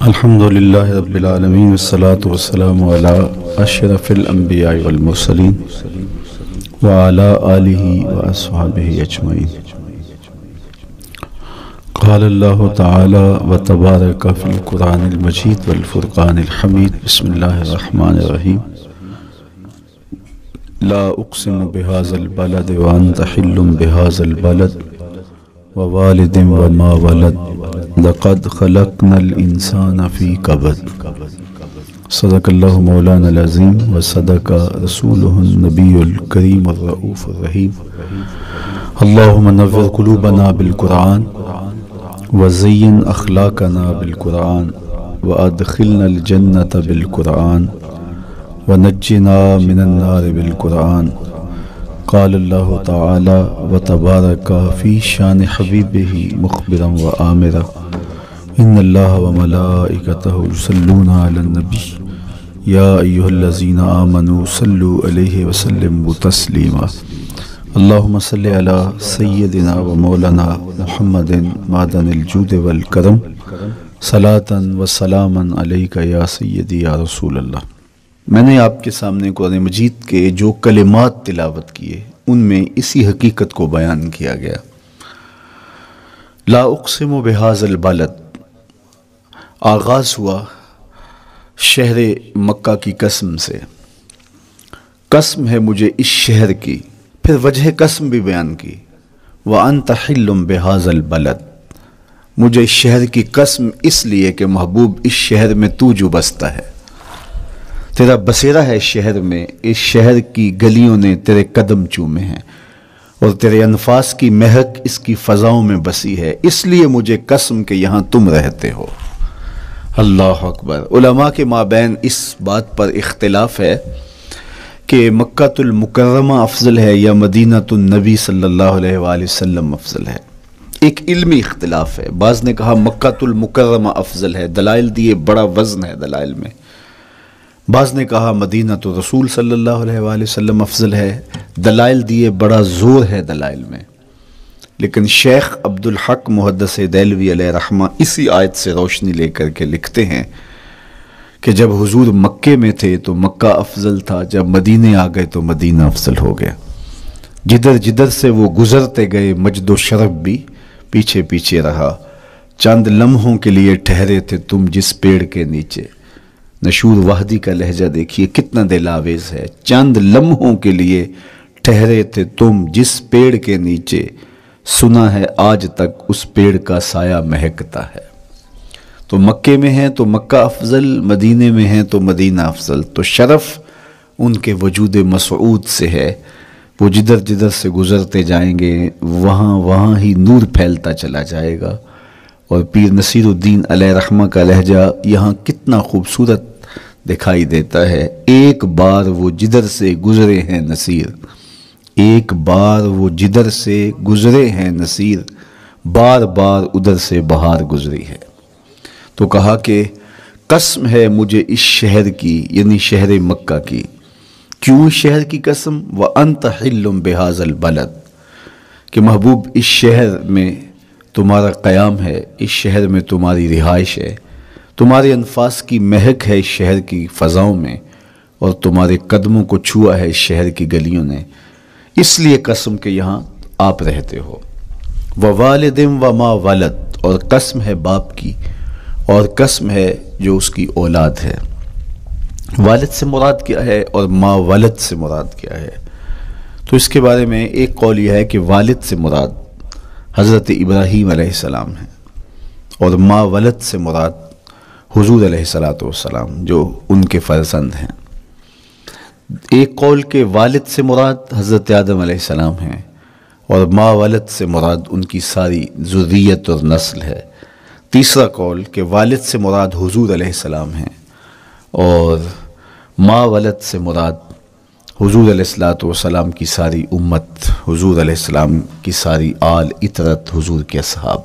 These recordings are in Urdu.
الحمد للہ رب العالمین والصلاة والسلام علی اشرف الانبیاء والمرسلین وعلی آلہ واصحابہ اجمعین۔ قال اللہ تعالی وتبارک فی القرآن المجید والفرقان الحمید۔ بسم اللہ الرحمن الرحیم۔ لا اقسم بهذا البلد وانت حل بهذا البلد ووالد وما ولد لقد خلقنا الانسان فی کبد۔ صدق اللہ مولانا العظیم وصدق رسولہ النبی الکریم الرؤوف الرحیم۔ اللہم نور قلوبنا بالقرآن وزین اخلاقنا بالقرآن وادخلنا الجنة بالقرآن ونجنا من النار بالقرآن۔ قال اللہ تعالی وتبارک فی شان حبیبہ مخبرا وآمرا ان اللہ وملائکتہ یصلون علی النبی یا ایہا الذین آمنوا صلوا علیہ وسلموا تسلیما۔ اللہم صلی علی سیدنا و مولانا محمد معدن الجود والکرم صلاۃ و سلاما علیک یا سیدی یا رسول اللہ۔ میں نے آپ کے سامنے قرآن مجید کے جو کلمات تلاوت کیے ان میں اسی حقیقت کو بیان کیا گیا۔ لا اقسم بہذا البلد، آغاز ہوا شہر مکہ کی قسم سے، قسم ہے مجھے اس شہر کی، پھر وجہ قسم بھی بیان کی، وَأَنْتَ حِلٌّ بِهَذَا الْبَلَدِ، مجھے اس شہر کی قسم اس لیے کہ محبوب اس شہر میں تو جو بستا ہے، تیرا بسیرا ہے اس شہر میں، اس شہر کی گلیوں نے تیرے قدم چومے ہیں اور تیرے انفاس کی مہک اس کی فضاؤں میں بسی ہے، اس لیے مجھے قسم کہ یہاں تم رہتے ہو۔ اللہ اکبر۔ علماء کے مابین اس بات پر اختلاف ہے کہ مکہ المکرمہ افضل ہے یا مدینہ النبی صلی اللہ علیہ وآلہ وسلم افضل ہے۔ ایک علمی اختلاف ہے، بعض نے کہا مکہ المکرمہ افضل ہے، دلائل دیے، بڑا وزن ہے دلائل میں۔ بعض نے کہا مدینہ رسول صلی اللہ علیہ وآلہ وسلم افضل ہے، دلائل دیے، بڑا زور ہے دلائل میں۔ لیکن شیخ عبدالحق محدث دہلوی علیہ رحمہ اسی آیت سے روشنی لے کر کے لکھتے ہیں کہ جب حضور مکے میں تھے تو مکہ افضل تھا، جب مدینے آ گئے تو مدینہ افضل ہو گیا۔ جدھر جدھر سے وہ گزرتے گئے مجد و شرف بھی پیچھے پیچھے رہا، چند لمحوں کے لیے ٹھہرے تھے تم جس پیڑ کے نیچے۔ نشور وحدی کا لہجہ دیکھیے کتنا دل آویز ہے، چند لمحوں کے لیے ٹھہرے تھے تم جس پیڑ کے نیچے، سنا ہے آج تک اس پیڑ کا سایہ مہکتا ہے۔ تو مکے میں ہیں تو مکہ افضل، مدینے میں ہیں تو مدینہ افضل۔ تو شرف ان کے وجود مسعود سے ہے، وہ جدھر جدھر سے گزرتے جائیں گے وہاں وہاں ہی نور پھیلتا چلا جائے گا۔ اور پیر نصیر الدین علیہ رحمہ کا لہجہ یہاں کتنا خوبصورت دکھائی دیتا ہے۔ ایک بار وہ جدھر سے گزرے ہیں نصیر، ایک بار وہ جدھر سے گزرے ہیں نصیر، بار بار ادھر سے بہار گزری ہے۔ تو کہا کہ قسم ہے مجھے اس شہر کی، یعنی شہر مکہ کی۔ کیوں شہر کی قسم؟ وَأَنْتَ حِلٌّ بِهَذَا الْبَلَدِ، کہ محبوب اس شہر میں تمہارا قیام ہے، اس شہر میں تمہاری رہائش ہے، تمہارے انفاس کی مہک ہے اس شہر کی فضاؤں میں، اور تمہارے قدموں کو چھوا ہے اس شہر کی گلیوں نے، اس لیے قسم کہ یہاں آپ رہتے ہو۔ وَوَالِدٍ وَمَا وَلَدَ، اور قسم ہے باپ کی، اور قسم ہے جو اس کی اولاد ہے۔ والد سے مراد کیا ہے اور ما ولد سے مراد کیا ہے؟ تو اس کے بارے میں ایک قول یہ ہے کہ والد سے مراد حضرت ابراہیم علیہ السلام ہے، اور ما ولد سے مراد حضور علیہ السلام جو ان کے فرزند ہیں۔ ایک قول کہ والد سے مراد حضرت آدم علیہ السلام ہیں، اور ما ولد سے مراد ان کی ساری ذریت اور نسل ہے۔ تیسرا قول کہ والد سے مراد حضور علیہ السلام ہیں، اور ما ولد سے مراد حضور علیہ السلام کی ساری امت، حضور علیہ السلام کی ساری آل اطرت، حضور کے اصحاب۔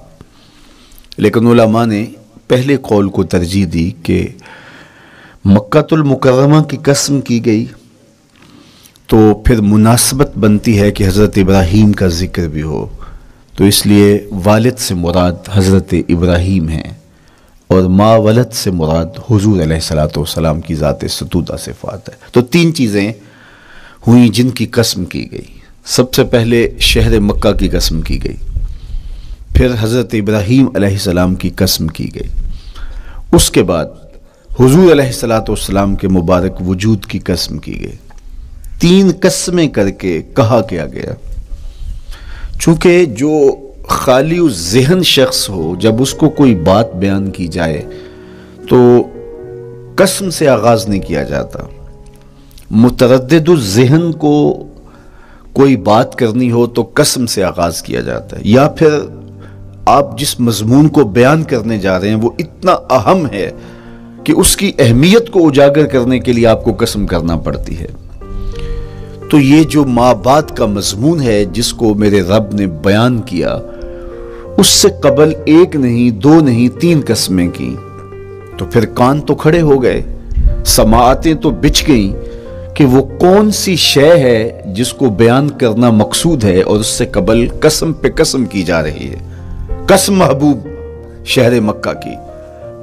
لیکن علماء نے پہلے قول کو ترجیح دی کہ مکہ المکرمہ کی قسم کی گئی تو پھر مناسبت بنتی ہے کہ حضرت ابراہیم کا ذکر بھی ہو، تو اس لیے والد سے مراد حضرت ابراہیم ہیں، اور ما ولد سے مراد حضور علیہ الصلوۃ والسلام کی ذات ستودہ صفات ہے۔ تو تین چیزیں ہوئیں جن کی قسم کی گئی۔ سب سے پہلے شہر مکہ کی قسم کی گئی، پھر حضرت ابراہیم علیہ السلام کی قسم کی گئی، اس کے بعد حضور علیہ الصلوۃ والسلام کے مبارک وجود کی قسم کی گئی۔ تین قسمیں کر کے کہا کیا گیا، چونکہ جو خالی ذہن شخص ہو، جب اس کو کوئی بات بیان کی جائے تو قسم سے آغاز نہیں کیا جاتا۔ متردد الذہن کو کوئی بات کرنی ہو تو قسم سے آغاز کیا جاتا ہے، یا پھر آپ جس مضمون کو بیان کرنے جا رہے ہیں وہ اتنا اہم ہے کہ اس کی اہمیت کو اجاگر کرنے کے لیے آپ کو قسم کرنا پڑتی ہے۔ تو یہ جو ما بعد کا مضمون ہے جس کو میرے رب نے بیان کیا، اس سے قبل ایک نہیں، دو نہیں، تین قسمیں کی، تو پھر کان تو کھڑے ہو گئے، سماعتیں تو بچھ گئیں کہ وہ کون سی شے ہے جس کو بیان کرنا مقصود ہے، اور اس سے قبل قسم پہ قسم کی جا رہی ہے۔ قسم محبوب شہر مکہ کی،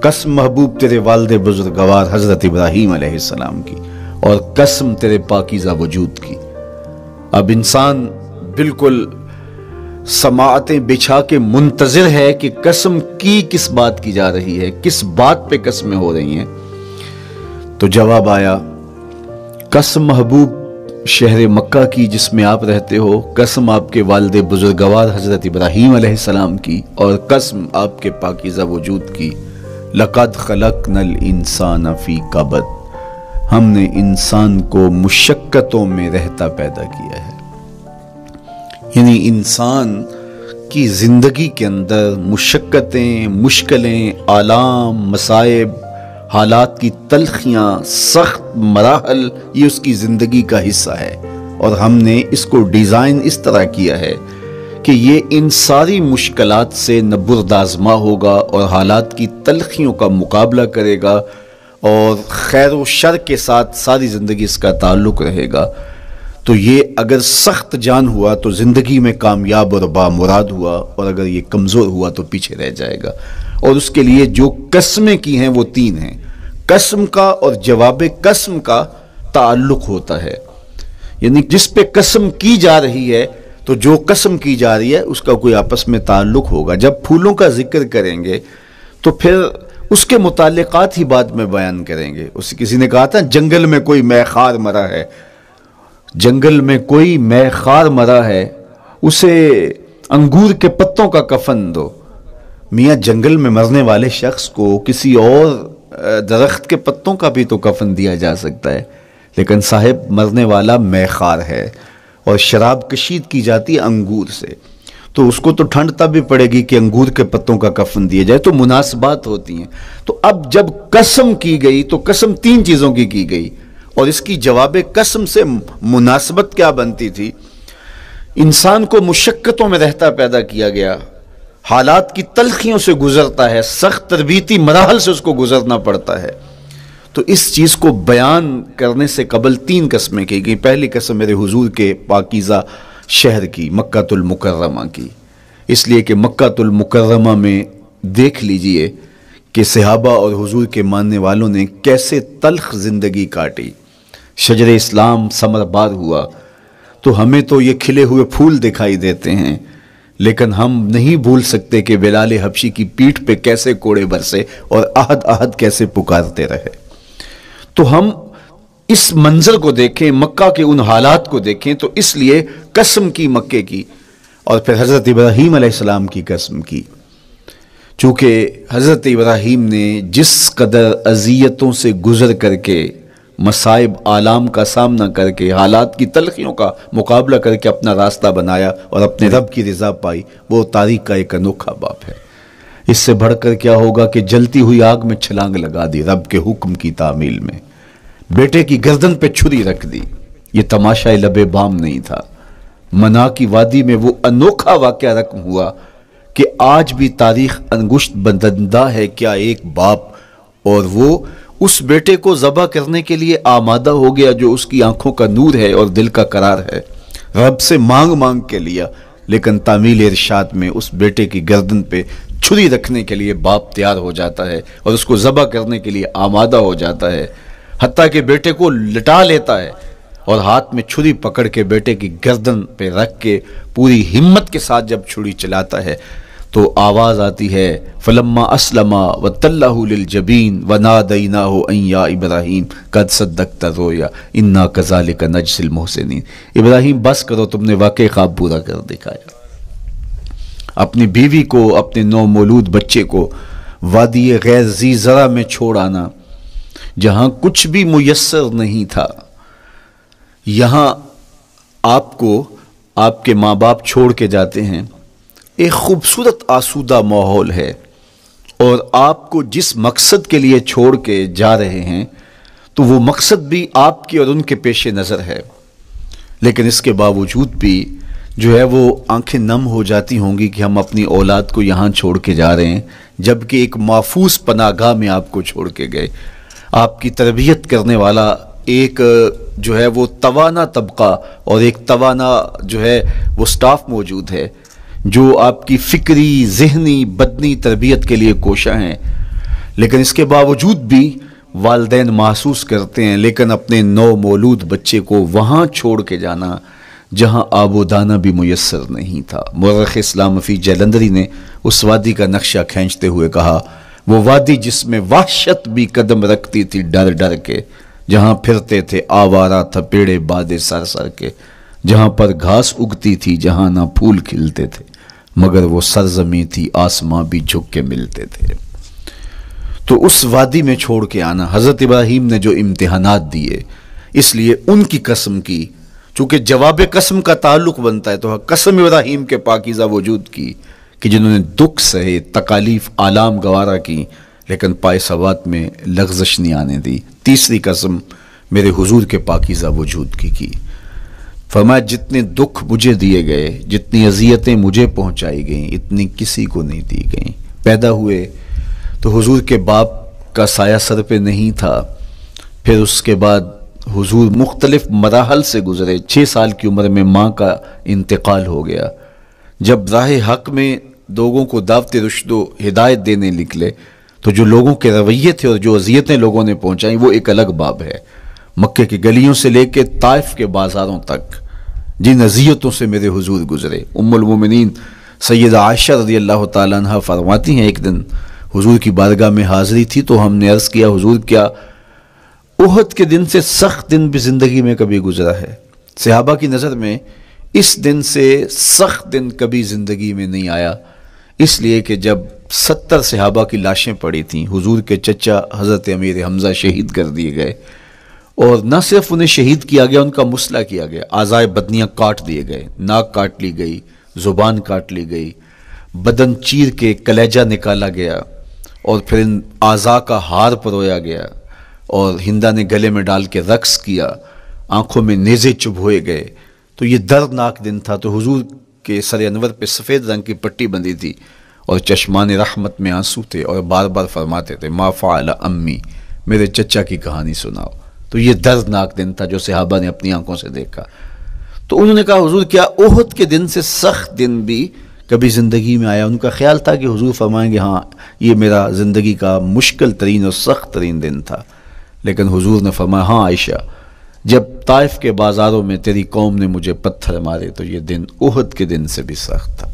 قسم محبوب تیرے والد بزرگوار حضرت ابراہیم علیہ السلام کی، اور قسم تیرے پاکیزہ وجود کی۔ اب انسان بالکل سماعتیں بچھا کے منتظر ہے کہ قسم کی کس بات کی جا رہی ہے، کس بات پہ قسمیں ہو رہی ہیں۔ تو جواب آیا، قسم محبوب شہر مکہ کی جس میں آپ رہتے ہو، قسم آپ کے والد بزرگوار حضرت ابراہیم علیہ السلام کی، اور قسم آپ کے پاکیزہ وجود کی۔ لَقَدْ خَلَقْنَا الْإِنسَانَ فِي كَبَدٍ، ہم نے انسان کو مشقتوں میں رہتا پیدا کیا ہے۔ یعنی انسان کی زندگی کے اندر مشقتیں، مشکلیں، آلام، مصائب، حالات کی تلخیاں، سخت مراحل، یہ اس کی زندگی کا حصہ ہے، اور ہم نے اس کو ڈیزائن اس طرح کیا ہے کہ یہ ان ساری مشکلات سے نہ بردآزما ہوگا اور حالات کی تلخیوں کا مقابلہ کرے گا، اور خیر و شر کے ساتھ ساری زندگی اس کا تعلق رہے گا۔ تو یہ اگر سخت جان ہوا تو زندگی میں کامیاب اور بامراد ہوا، اور اگر یہ کمزور ہوا تو پیچھے رہ جائے گا۔ اور اس کے لیے جو قسمیں کی ہیں وہ تین ہیں۔ قسم کا اور جواب قسم کا تعلق ہوتا ہے، یعنی جس پہ قسم کی جا رہی ہے تو جو قسم کی جا رہی ہے اس کا کوئی آپس میں تعلق ہوگا۔ جب پھولوں کا ذکر کریں گے تو پھر اس کے متعلقات ہی بعد میں بیان کریں گے۔ کسی نے کہا تھا جنگل میں کوئی مے خار مرا ہے، جنگل میں کوئی مے خار مرا ہے، اسے انگور کے پتوں کا کفن دو۔ میاں جنگل میں مرنے والے شخص کو کسی اور درخت کے پتوں کا بھی تو کفن دیا جا سکتا ہے، لیکن صاحب مرنے والا مے خار ہے، اور شراب کشید کی جاتی ہے انگور سے، تو اس کو تو ٹھنڈ تب بھی پڑے گی کہ انگور کے پتوں کا کفن دیا جائے، تو مناسبات ہوتی ہیں۔ تو اب جب قسم کی گئی تو قسم تین چیزوں کی گئی، اور اس کی جواب قسم سے مناسبت کیا بنتی تھی؟ انسان کو مشقتوں میں رہتا پیدا کیا گیا، حالات کی تلخیوں سے گزرتا ہے، سخت تربیتی مراحل سے اس کو گزرنا پڑتا ہے۔ تو اس چیز کو بیان کرنے سے قبل تین قسمیں کی گئی۔ پہلی قسم میرے حضور کے پاکیزہ شہر کی، مکہ المکرمہ کی، اس لیے کہ مکہ المکرمہ میں دیکھ لیجئے کہ صحابہ اور حضور کے ماننے والوں نے کیسے تلخ زندگی کاٹی۔ شجر اسلام ثمر بار ہوا تو ہمیں تو یہ کھلے ہوئے پھول دکھائی دیتے ہیں، لیکن ہم نہیں بھول سکتے کہ بلال حبشی کی پیٹھ پہ کیسے کوڑے برسے اور احد احد کیسے پکارتے رہے۔ تو ہم اس منظر کو دیکھیں، مکہ کے ان حالات کو دیکھیں، تو اس لیے قسم کی مکے کی، اور پھر حضرت ابراہیم علیہ السلام کی قسم کی، چونکہ حضرت ابراہیم نے جس قدر اذیتوں سے گزر کر کے، مصائب آلام کا سامنا کر کے، حالات کی تلخیوں کا مقابلہ کر کے اپنا راستہ بنایا اور اپنے رب کی رضا پائی، وہ تاریخ کا ایک انوکھا باب ہے۔ اس سے بڑھ کر کیا ہوگا کہ جلتی ہوئی آگ میں چھلانگ لگا دی رب کے حکم کی تعمیل میں، بیٹے کی گردن پہ چھری رکھ دی۔ یہ تماشا لب بام نہیں تھا، منا کی وادی میں وہ انوکھا واقعہ رقم ہوا کہ آج بھی تاریخ انگشت بندندہ ہے کیا ایک باپ، اور وہ اس بیٹے کو ذبح کرنے کے لیے آمادہ ہو گیا جو اس کی آنکھوں کا نور ہے اور دل کا قرار ہے، رب سے مانگ مانگ کے لیا، لیکن تعمیل ارشاد میں اس بیٹے کی گردن پہ چھری رکھنے کے لیے باپ تیار ہو جاتا ہے اور اس کو ذبح کرنے کے لیے آمادہ ہو جاتا ہے، حتیٰ کہ بیٹے کو لٹا لیتا ہے اور ہاتھ میں چھری پکڑ کے بیٹے کی گردن پہ رکھ کے پوری ہمت کے ساتھ جب چھری چلاتا ہے تو آواز آتی ہے فلما اسلما وتلہ للجبین ونادیناہ ان یا ابراہیم قد صدقت الرؤیا انا کذالک نجزی المحسنین۔ ابراہیم بس کرو، تم نے واقعی خواب پورا کر دکھایا۔ اپنی بیوی کو، اپنے نومولود بچے کو وادی غیر ذی زرع میں چھوڑ آنا، جہاں کچھ بھی میسر نہیں تھا، یہاں آپ کو آپ کے ماں باپ چھوڑ کے جاتے ہیں، ایک خوبصورت آسودہ ماحول ہے، اور آپ کو جس مقصد کے لیے چھوڑ کے جا رہے ہیں تو وہ مقصد بھی آپ کے اور ان کے پیش نظر ہے، لیکن اس کے باوجود بھی جو ہے وہ آنکھیں نم ہو جاتی ہوں گی کہ ہم اپنی اولاد کو یہاں چھوڑ کے جا رہے ہیں، جبکہ ایک محفوظ پناہ گاہ میں آپ کو چھوڑ کے گئے۔ آپ کی تربیت کرنے والا ایک جو ہے وہ توانا طبقہ اور ایک توانا جو ہے وہ سٹاف موجود ہے جو آپ کی فکری، ذہنی، بدنی تربیت کے لیے کوشاں ہیں، لیکن اس کے باوجود بھی والدین محسوس کرتے ہیں لیکن اپنے نومولود بچے کو وہاں چھوڑ کے جانا جہاں آب و دانہ بھی میسر نہیں تھا۔ مورخ اسلام فی جلندری نے اس وادی کا نقشہ کھینچتے ہوئے کہا، وہ وادی جس میں وحشت بھی قدم رکھتی تھی ڈر ڈر کے، جہاں پھرتے تھے آوارہ تھپیڑے بادے سر سر کے، جہاں پر گھاس اگتی تھی، جہاں نہ پھول کھلتے تھے، مگر وہ سرزمین تھی آسماں بھی جھک کے ملتے تھے۔ تو اس وادی میں چھوڑ کے آنا، حضرت ابراہیم نے جو امتحانات دیے، اس لیے ان کی قسم کی، چونکہ جواب قسم کا تعلق بنتا ہے تو قسم ابراہیم کے پاکیزہ وجود کی کہ جنہوں نے دکھ سہے، تکالیف، آلام گوارا کی، لیکن پائے ثبات میں لغزش نہیں آنے دی۔ تیسری قسم میرے حضور کے پاکیزہ وجود کی فرمایا جتنے دکھ مجھے دیے گئے، جتنی اذیتیں مجھے پہنچائی گئیں، اتنی کسی کو نہیں دی گئیں۔ پیدا ہوئے تو حضور کے باپ کا سایہ سر پہ نہیں تھا، پھر اس کے بعد حضور مختلف مراحل سے گزرے، 6 سال کی عمر میں ماں کا انتقال ہو گیا۔ جب راہ حق میں لوگوں کو دعوت رشد و ہدایت دینے نکلے تو جو لوگوں کے رویے تھے اور جو اذیتیں لوگوں نے پہنچائیں وہ ایک الگ باب ہے۔ مکے کی گلیوں سے لے کے طائف کے بازاروں تک جن اذیتوں سے میرے حضور گزرے، ام المومنین سیدہ عائشہ رضی اللہ تعالیٰ عنہ فرماتی ہیں ایک دن حضور کی بارگاہ میں حاضری تھی تو ہم نے عرض کیا حضور کیا احد کے دن سے سخت دن بھی زندگی میں کبھی گزرا ہے؟ صحابہ کی نظر میں اس دن سے سخت دن کبھی زندگی میں نہیں آیا، اس لیے کہ جب 70 صحابہ کی لاشیں پڑی تھیں، حضور کے چچا حضرت امیر حمزہ شہید کر دیے گئے، اور نہ صرف انہیں شہید کیا گیا، ان کا مسلح کیا گیا، اعضائے بدنیاں کاٹ دیے گئے، ناک کاٹ لی گئی، زبان کاٹ لی گئی، بدن چیر کے کلیجہ نکالا گیا، اور پھر ان اعضاء کا ہار پرویا گیا، اور ہندا نے گلے میں ڈال کے رقص کیا، آنکھوں میں نیزے چبھوئے گئے۔ تو یہ دردناک دن تھا۔ تو حضور کے سر انور پہ سفید رنگ کی پٹی بندھی تھی اور چشمان رحمت میں آنسو تھے، اور بار بار فرماتے تھے ما فعل امی، میرے چچا کی کہانی سناؤ۔ تو یہ دردناک دن تھا جو صحابہ نے اپنی آنکھوں سے دیکھا۔ تو انہوں نے کہا حضور کیا احد کے دن سے سخت دن بھی کبھی زندگی میں آیا؟ ان کا خیال تھا کہ حضور فرمائیں گے ہاں یہ میرا زندگی کا مشکل ترین اور سخت ترین دن تھا، لیکن حضور نے فرمایا ہاں عائشہ، جب طائف کے بازاروں میں تیری قوم نے مجھے پتھر مارے تو یہ دن احد کے دن سے بھی سخت تھا۔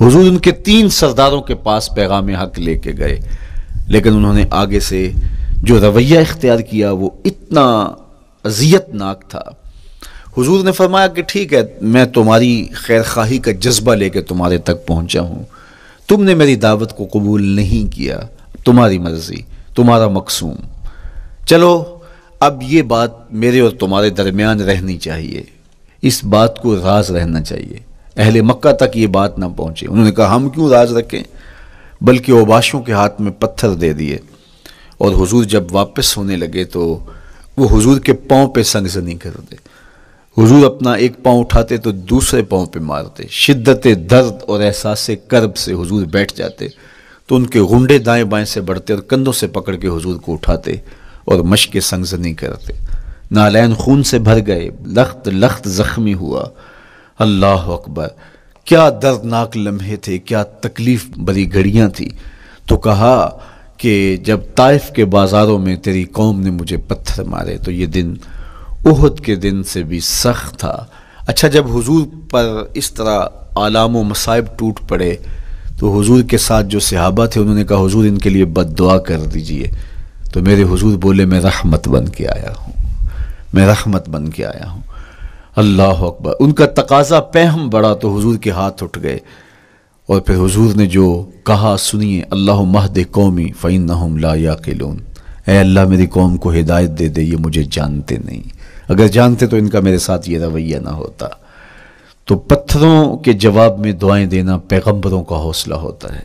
حضور ان کے 3 سرداروں کے پاس پیغام حق لے کے گئے، لیکن انہوں نے آگے سے جو رویہ اختیار کیا وہ اتنا اذیت ناک تھا۔ حضور نے فرمایا کہ ٹھیک ہے، میں تمہاری خیر خواہی کا جذبہ لے کے تمہارے تک پہنچا ہوں، تم نے میری دعوت کو قبول نہیں کیا، تمہاری مرضی، تمہارا مقسوم، چلو اب یہ بات میرے اور تمہارے درمیان رہنی چاہیے، اس بات کو راز رہنا چاہیے، اہل مکہ تک یہ بات نہ پہنچے۔ انہوں نے کہا ہم کیوں راز رکھیں، بلکہ اوباشوں کے ہاتھ میں پتھر دے دیے، اور حضور جب واپس ہونے لگے تو وہ حضور کے پاؤں پہ سنگزنی کرتے، حضور اپنا ایک پاؤں اٹھاتے تو دوسرے پاؤں پہ مارتے، شدت درد اور احساس کرب سے حضور بیٹھ جاتے تو ان کے غنڈے دائیں بائیں سے بڑھتے اور کندھوں سے پکڑ کے حضور کو اٹھاتے اور مشق سنگزنی کرتے، نالین خون سے بھر گئے، لخت لخت زخمی ہوا۔ اللہ اکبر! کیا دردناک لمحے تھے، کیا تکلیف بری گھڑیاں تھی۔ تو کہا کہ جب طائف کے بازاروں میں تیری قوم نے مجھے پتھر مارے تو یہ دن احد کے دن سے بھی سخت تھا۔ اچھا، جب حضور پر اس طرح آلام و مصائب ٹوٹ پڑے تو حضور کے ساتھ جو صحابہ تھے انہوں نے کہا حضور ان کے لیے بد دعا کر دیجئے، تو میرے حضور بولے میں رحمت بن کے آیا ہوں، میں رحمت بن کے آیا ہوں۔ اللہ اکبر۔ ان کا تقاضا پہم بڑا تو حضور کے ہاتھ اٹھ گئے، اور پھر حضور نے جو کہا سنیے، اللہم اہد قومی فإنہم لا یعقلون، اے اللہ میری قوم کو ہدایت دے دے، یہ مجھے جانتے نہیں، اگر جانتے تو ان کا میرے ساتھ یہ رویہ نہ ہوتا۔ تو پتھروں کے جواب میں دعائیں دینا پیغمبروں کا حوصلہ ہوتا ہے۔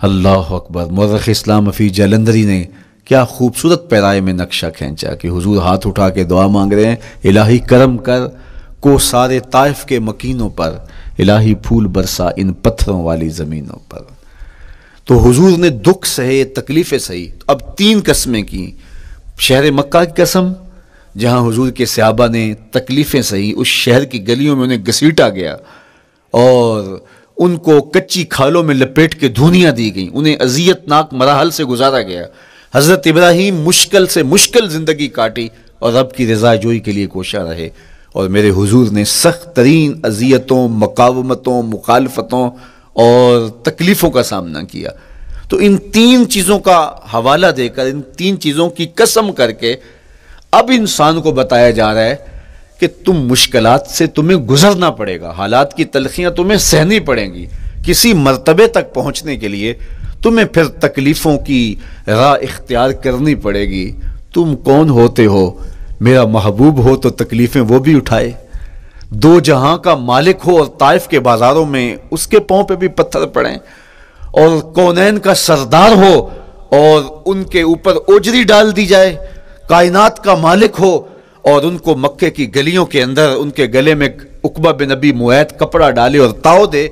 اللہ اکبر۔ مورخ اسلام حفیظ جلندری نے کیا خوبصورت پیرائے میں نقشہ کھینچا کہ حضور ہاتھ اٹھا کے دعا مانگ رہے ہیں، الہی کرم کر کو سارے طائف کے مکینوں پر، الہی پھول برسا ان پتھروں والی زمینوں پر۔ تو حضور نے دکھ سہے، تکلیفیں سہی۔ اب 3 قسمیں کی، شہر مکہ کی قسم جہاں حضور کے صحابہ نے تکلیفیں سہی، اس شہر کی گلیوں میں انہیں گھسیٹا گیا اور ان کو کچی کھالوں میں لپیٹ کے دھونیاں دی گئیں، انہیں اذیت ناک مراحل سے گزارا گیا۔ حضرت ابراہیم مشکل سے مشکل زندگی کاٹی اور رب کی رضا جوئی کے لیے کوشاں رہے، اور میرے حضور نے سخت ترین اذیتوں، مقاومتوں، مخالفتوں اور تکلیفوں کا سامنا کیا۔ تو ان 3 چیزوں کا حوالہ دے کر، ان 3 چیزوں کی قسم کر کے اب انسان کو بتایا جا رہا ہے کہ تم مشکلات سے تمہیں گزرنا پڑے گا، حالات کی تلخیاں تمہیں سہنی پڑیں گی، کسی مرتبے تک پہنچنے کے لیے تمہیں پھر تکلیفوں کی راہ اختیار کرنی پڑے گی۔ تم کون ہوتے ہو؟ میرا محبوب ہو تو تکلیفیں وہ بھی اٹھائے، 2 جہاں کا مالک ہو اور طائف کے بازاروں میں اس کے پاؤں پہ بھی پتھر پڑیں، اور کونین کا سردار ہو اور ان کے اوپر اوجری ڈال دی جائے، کائنات کا مالک ہو اور ان کو مکے کی گلیوں کے اندر ان کے گلے میں عقبہ بن ابی معیط کپڑا ڈالے اور تاؤ دے،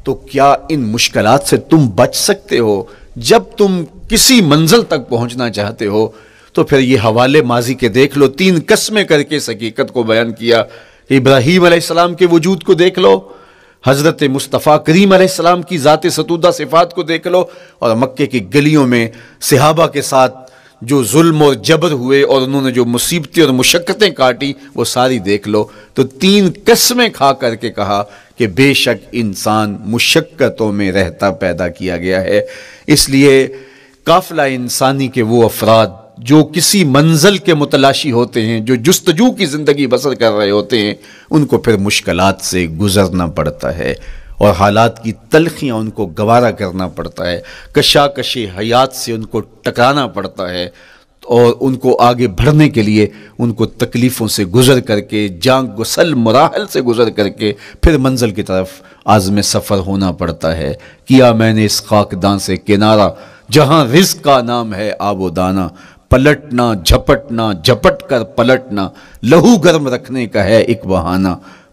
تو کیا ان مشکلات سے تم بچ سکتے ہو؟ جب تم کسی منزل تک پہنچنا چاہتے ہو تو پھر یہ حوالے ماضی کے دیکھ لو، 3 قسمیں کر کے اس حقیقت کو بیان کیا۔ ابراہیم علیہ السلام کے وجود کو دیکھ لو، حضرت مصطفیٰ کریم علیہ السلام کی ذات ستودہ صفات کو دیکھ لو، اور مکے کی گلیوں میں صحابہ کے ساتھ جو ظلم اور جبر ہوئے اور انہوں نے جو مصیبتیں اور مشقتیں کاٹی وہ ساری دیکھ لو۔ تو 3 قسمیں کھا کر کے کہا کہ بے شک انسان مشقتوں میں رہتا پیدا کیا گیا ہے۔ اس لیے قافلہ انسانی کے وہ افراد جو کسی منزل کے متلاشی ہوتے ہیں، جو جستجو کی زندگی بسر کر رہے ہوتے ہیں، ان کو پھر مشکلات سے گزرنا پڑتا ہے اور حالات کی تلخیاں ان کو گوارا کرنا پڑتا ہے، کشاکش حیات سے ان کو ٹکرانا پڑتا ہے، اور ان کو آگے بڑھنے کے لیے ان کو تکلیفوں سے گزر کر کے، جان گسل مراحل سے گزر کر کے پھر منزل کی طرف عازم سفر ہونا پڑتا ہے۔ کیا میں نے اس خاکدان سے کنارہ جہاں رزق کا نام ہے آب و دانہ، پلٹنا جھپٹنا جھپٹ کر پلٹنا لہو گرم رکھنے کا ہے ایک بہانہ،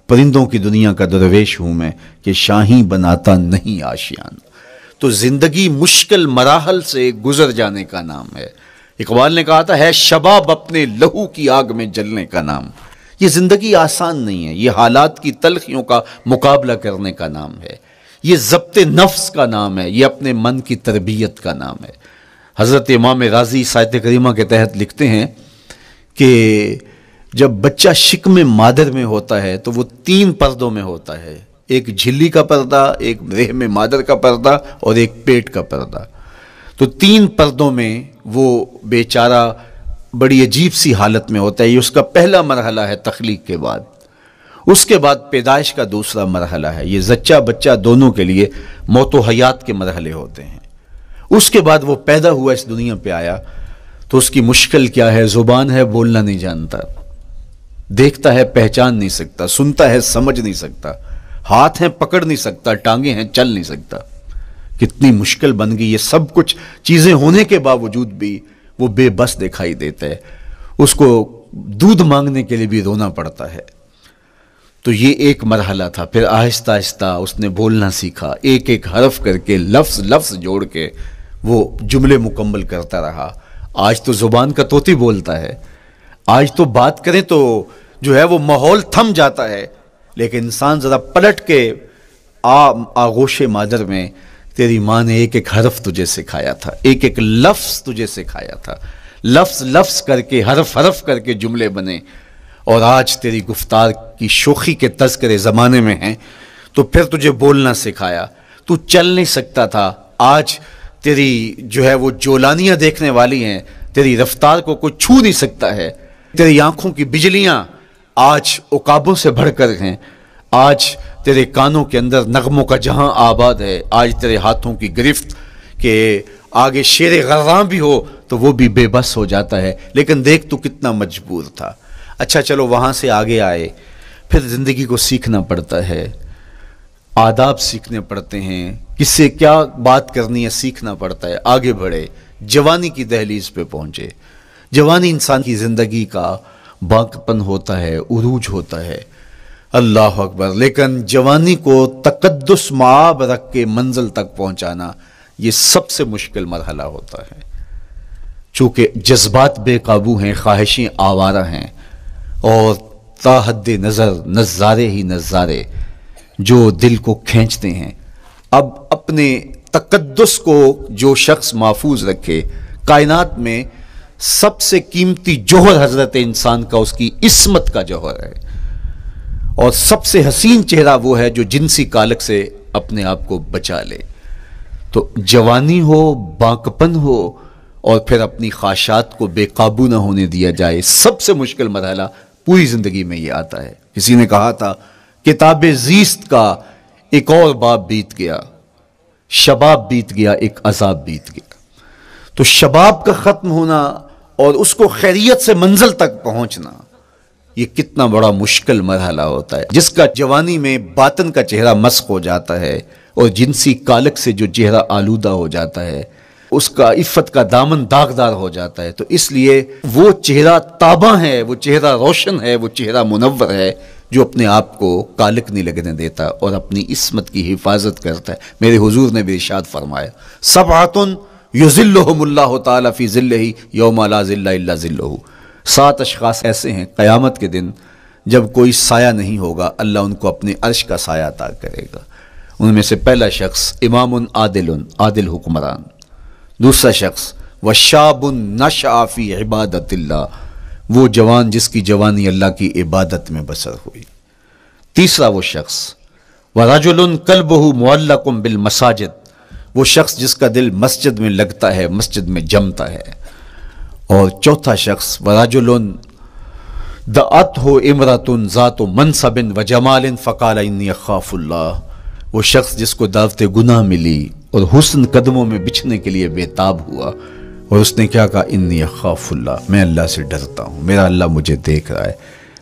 پرندوں کی دنیا کا درویش ہوں میں کہ شاہی بناتا نہیں آشیانہ۔ تو زندگی مشکل مراحل سے گزر جانے کا نام ہے۔ اقبال نے کہا تھا ہے شباب اپنے لہو کی آگ میں جلنے کا نام۔ یہ زندگی آسان نہیں ہے، یہ حالات کی تلخیوں کا مقابلہ کرنے کا نام ہے، یہ ضبط نفس کا نام ہے، یہ اپنے من کی تربیت کا نام ہے۔ حضرت امام راضی سایت کریمہ کے تحت لکھتے ہیں کہ جب بچہ شکم مادر میں ہوتا ہے تو وہ 3 پردوں میں ہوتا ہے، ایک جھلی کا پردہ، ایک رحم مادر کا پردہ اور ایک پیٹ کا پردہ۔ تو 3 پردوں میں وہ بیچارہ بڑی عجیب سی حالت میں ہوتا ہے۔ یہ اس کا پہلا مرحلہ ہے تخلیق کے بعد، اس کے بعد پیدائش کا دوسرا مرحلہ ہے، یہ زچہ بچہ دونوں کے لیے موت و حیات کے مرحلے ہوتے ہیں۔ اس کے بعد وہ پیدا ہوا، اس دنیا پہ آیا تو اس کی مشکل کیا ہے؟ زبان ہے بولنا نہیں جانتا، دیکھتا ہے پہچان نہیں سکتا، سنتا ہے سمجھ نہیں سکتا، ہاتھ ہیں پکڑ نہیں سکتا، ٹانگیں ہیں چل نہیں سکتا۔ کتنی مشکل بن گئی، یہ سب کچھ چیزیں ہونے کے باوجود بھی وہ بے بس دکھائی دیتا ہے، اس کو دودھ مانگنے کے لیے بھی رونا پڑتا ہے۔ تو یہ ایک مرحلہ تھا، پھر آہستہ آہستہ اس نے بولنا سیکھا، ایک ایک حرف کر کے لفظ لفظ جوڑ کے وہ جملے مکمل کرتا رہا۔ آج تو زبان کا طوطی بولتا ہے، آج تو بات کریں تو جو ہے وہ ماحول تھم جاتا ہے، لیکن انسان ذرا پلٹ کے آغوش مادر میں تیری ماں نے ایک ایک حرف تجھے سکھایا تھا، ایک ایک لفظ تجھے سکھایا تھا، لفظ لفظ کر کے، حرف حرف کر کے جملے بنے، اور آج تیری گفتار کی شوخی کے تذکرے زمانے میں ہیں، تو پھر تجھے بولنا سکھایا، تو چل نہیں سکتا تھا، آج تیری جو ہے وہ جولانیاں دیکھنے والی ہیں، تیری رفتار کو کوئی چھو نہیں سکتا ہے، تیری آنکھوں کی بجلیاں آج عقابوں سے بڑھ کر ہیں، آج تیرے کانوں کے اندر نغموں کا جہاں آباد ہے، آج تیرے ہاتھوں کی گرفت کہ آگے شیر غراں بھی ہو تو وہ بھی بے بس ہو جاتا ہے، لیکن دیکھ تو کتنا مجبور تھا۔ اچھا چلو وہاں سے آگے آئے، پھر زندگی کو سیکھنا پڑتا ہے، آداب سیکھنے پڑتے ہیں، کس سے کیا بات کرنی ہے سیکھنا پڑتا ہے، آگے بڑھے، جوانی کی دہلیز پہ پہنچے۔ جوانی انسان کی زندگی کا باقپن ہوتا ہے، عروج ہوتا ہے، اللہ اکبر، لیکن جوانی کو تقدس معاب رکھ کے منزل تک پہنچانا یہ سب سے مشکل مرحلہ ہوتا ہے، چونکہ جذبات بے قابو ہیں، خواہشیں آوارہ ہیں، اور تا حد نظر نظارے ہی نظارے جو دل کو کھینچتے ہیں۔ اب اپنے تقدس کو جو شخص محفوظ رکھے، کائنات میں سب سے قیمتی جوہر حضرت انسان کا اس کی عصمت کا جوہر ہے، اور سب سے حسین چہرہ وہ ہے جو جنسی کالک سے اپنے آپ کو بچا لے۔ تو جوانی ہو، باقپن ہو، اور پھر اپنی خواہشات کو بے قابو نہ ہونے دیا جائے، سب سے مشکل مرحلہ پوری زندگی میں یہ آتا ہے۔ کسی نے کہا تھا کتاب زیست کا ایک اور باب بیت گیا، شباب بیت گیا، ایک عذاب بیت گیا۔ تو شباب کا ختم ہونا اور اس کو خیریت سے منزل تک پہنچنا، یہ کتنا بڑا مشکل مرحلہ ہوتا ہے، جس کا جوانی میں باطن کا چہرہ مسخ ہو جاتا ہے اور جنسی کالک سے جو چہرہ آلودہ ہو جاتا ہے، اس کا عفت کا دامن داغدار ہو جاتا ہے۔ تو اس لیے وہ چہرہ تاباں ہے، وہ چہرہ روشن ہے، وہ چہرہ منور ہے جو اپنے آپ کو کالک نہیں لگنے دیتا اور اپنی عصمت کی حفاظت کرتا ہے۔ میرے حضور نے بھی ارشاد فرمایا، سبعۃ یظلھم اللہ تعالی فی ظلہ یوم لا ظل الا ظلہ، 7 اشخاص ایسے ہیں قیامت کے دن جب کوئی سایہ نہیں ہوگا، اللہ ان کو اپنے عرش کا سایہ عطا کرے گا۔ ان میں سے پہلا شخص امام عادل حکمران، دوسرا شخص وشاب نشأ فی عبادت اللہ، وہ جوان جس کی جوانی اللہ کی عبادت میں بسر ہوئی۔ تیسرا وہ شخص ورجل قلبہ معلق بالمساجد، وہ شخص جس کا دل مسجد میں لگتا ہے، مسجد میں جمتا ہے۔ اور چوتھا شخص ورجل دعته امرأة ذات منصب وجمال فقال انی اخاف اللہ، وہ شخص جس کو دعوت گناہ ملی اور حسن قدموں میں بچھنے کے لیے بےتاب ہوا، اور اس نے کیا کہا، انی اخاف اللہ، میں اللہ سے ڈرتا ہوں، میرا اللہ مجھے دیکھ رہا ہے۔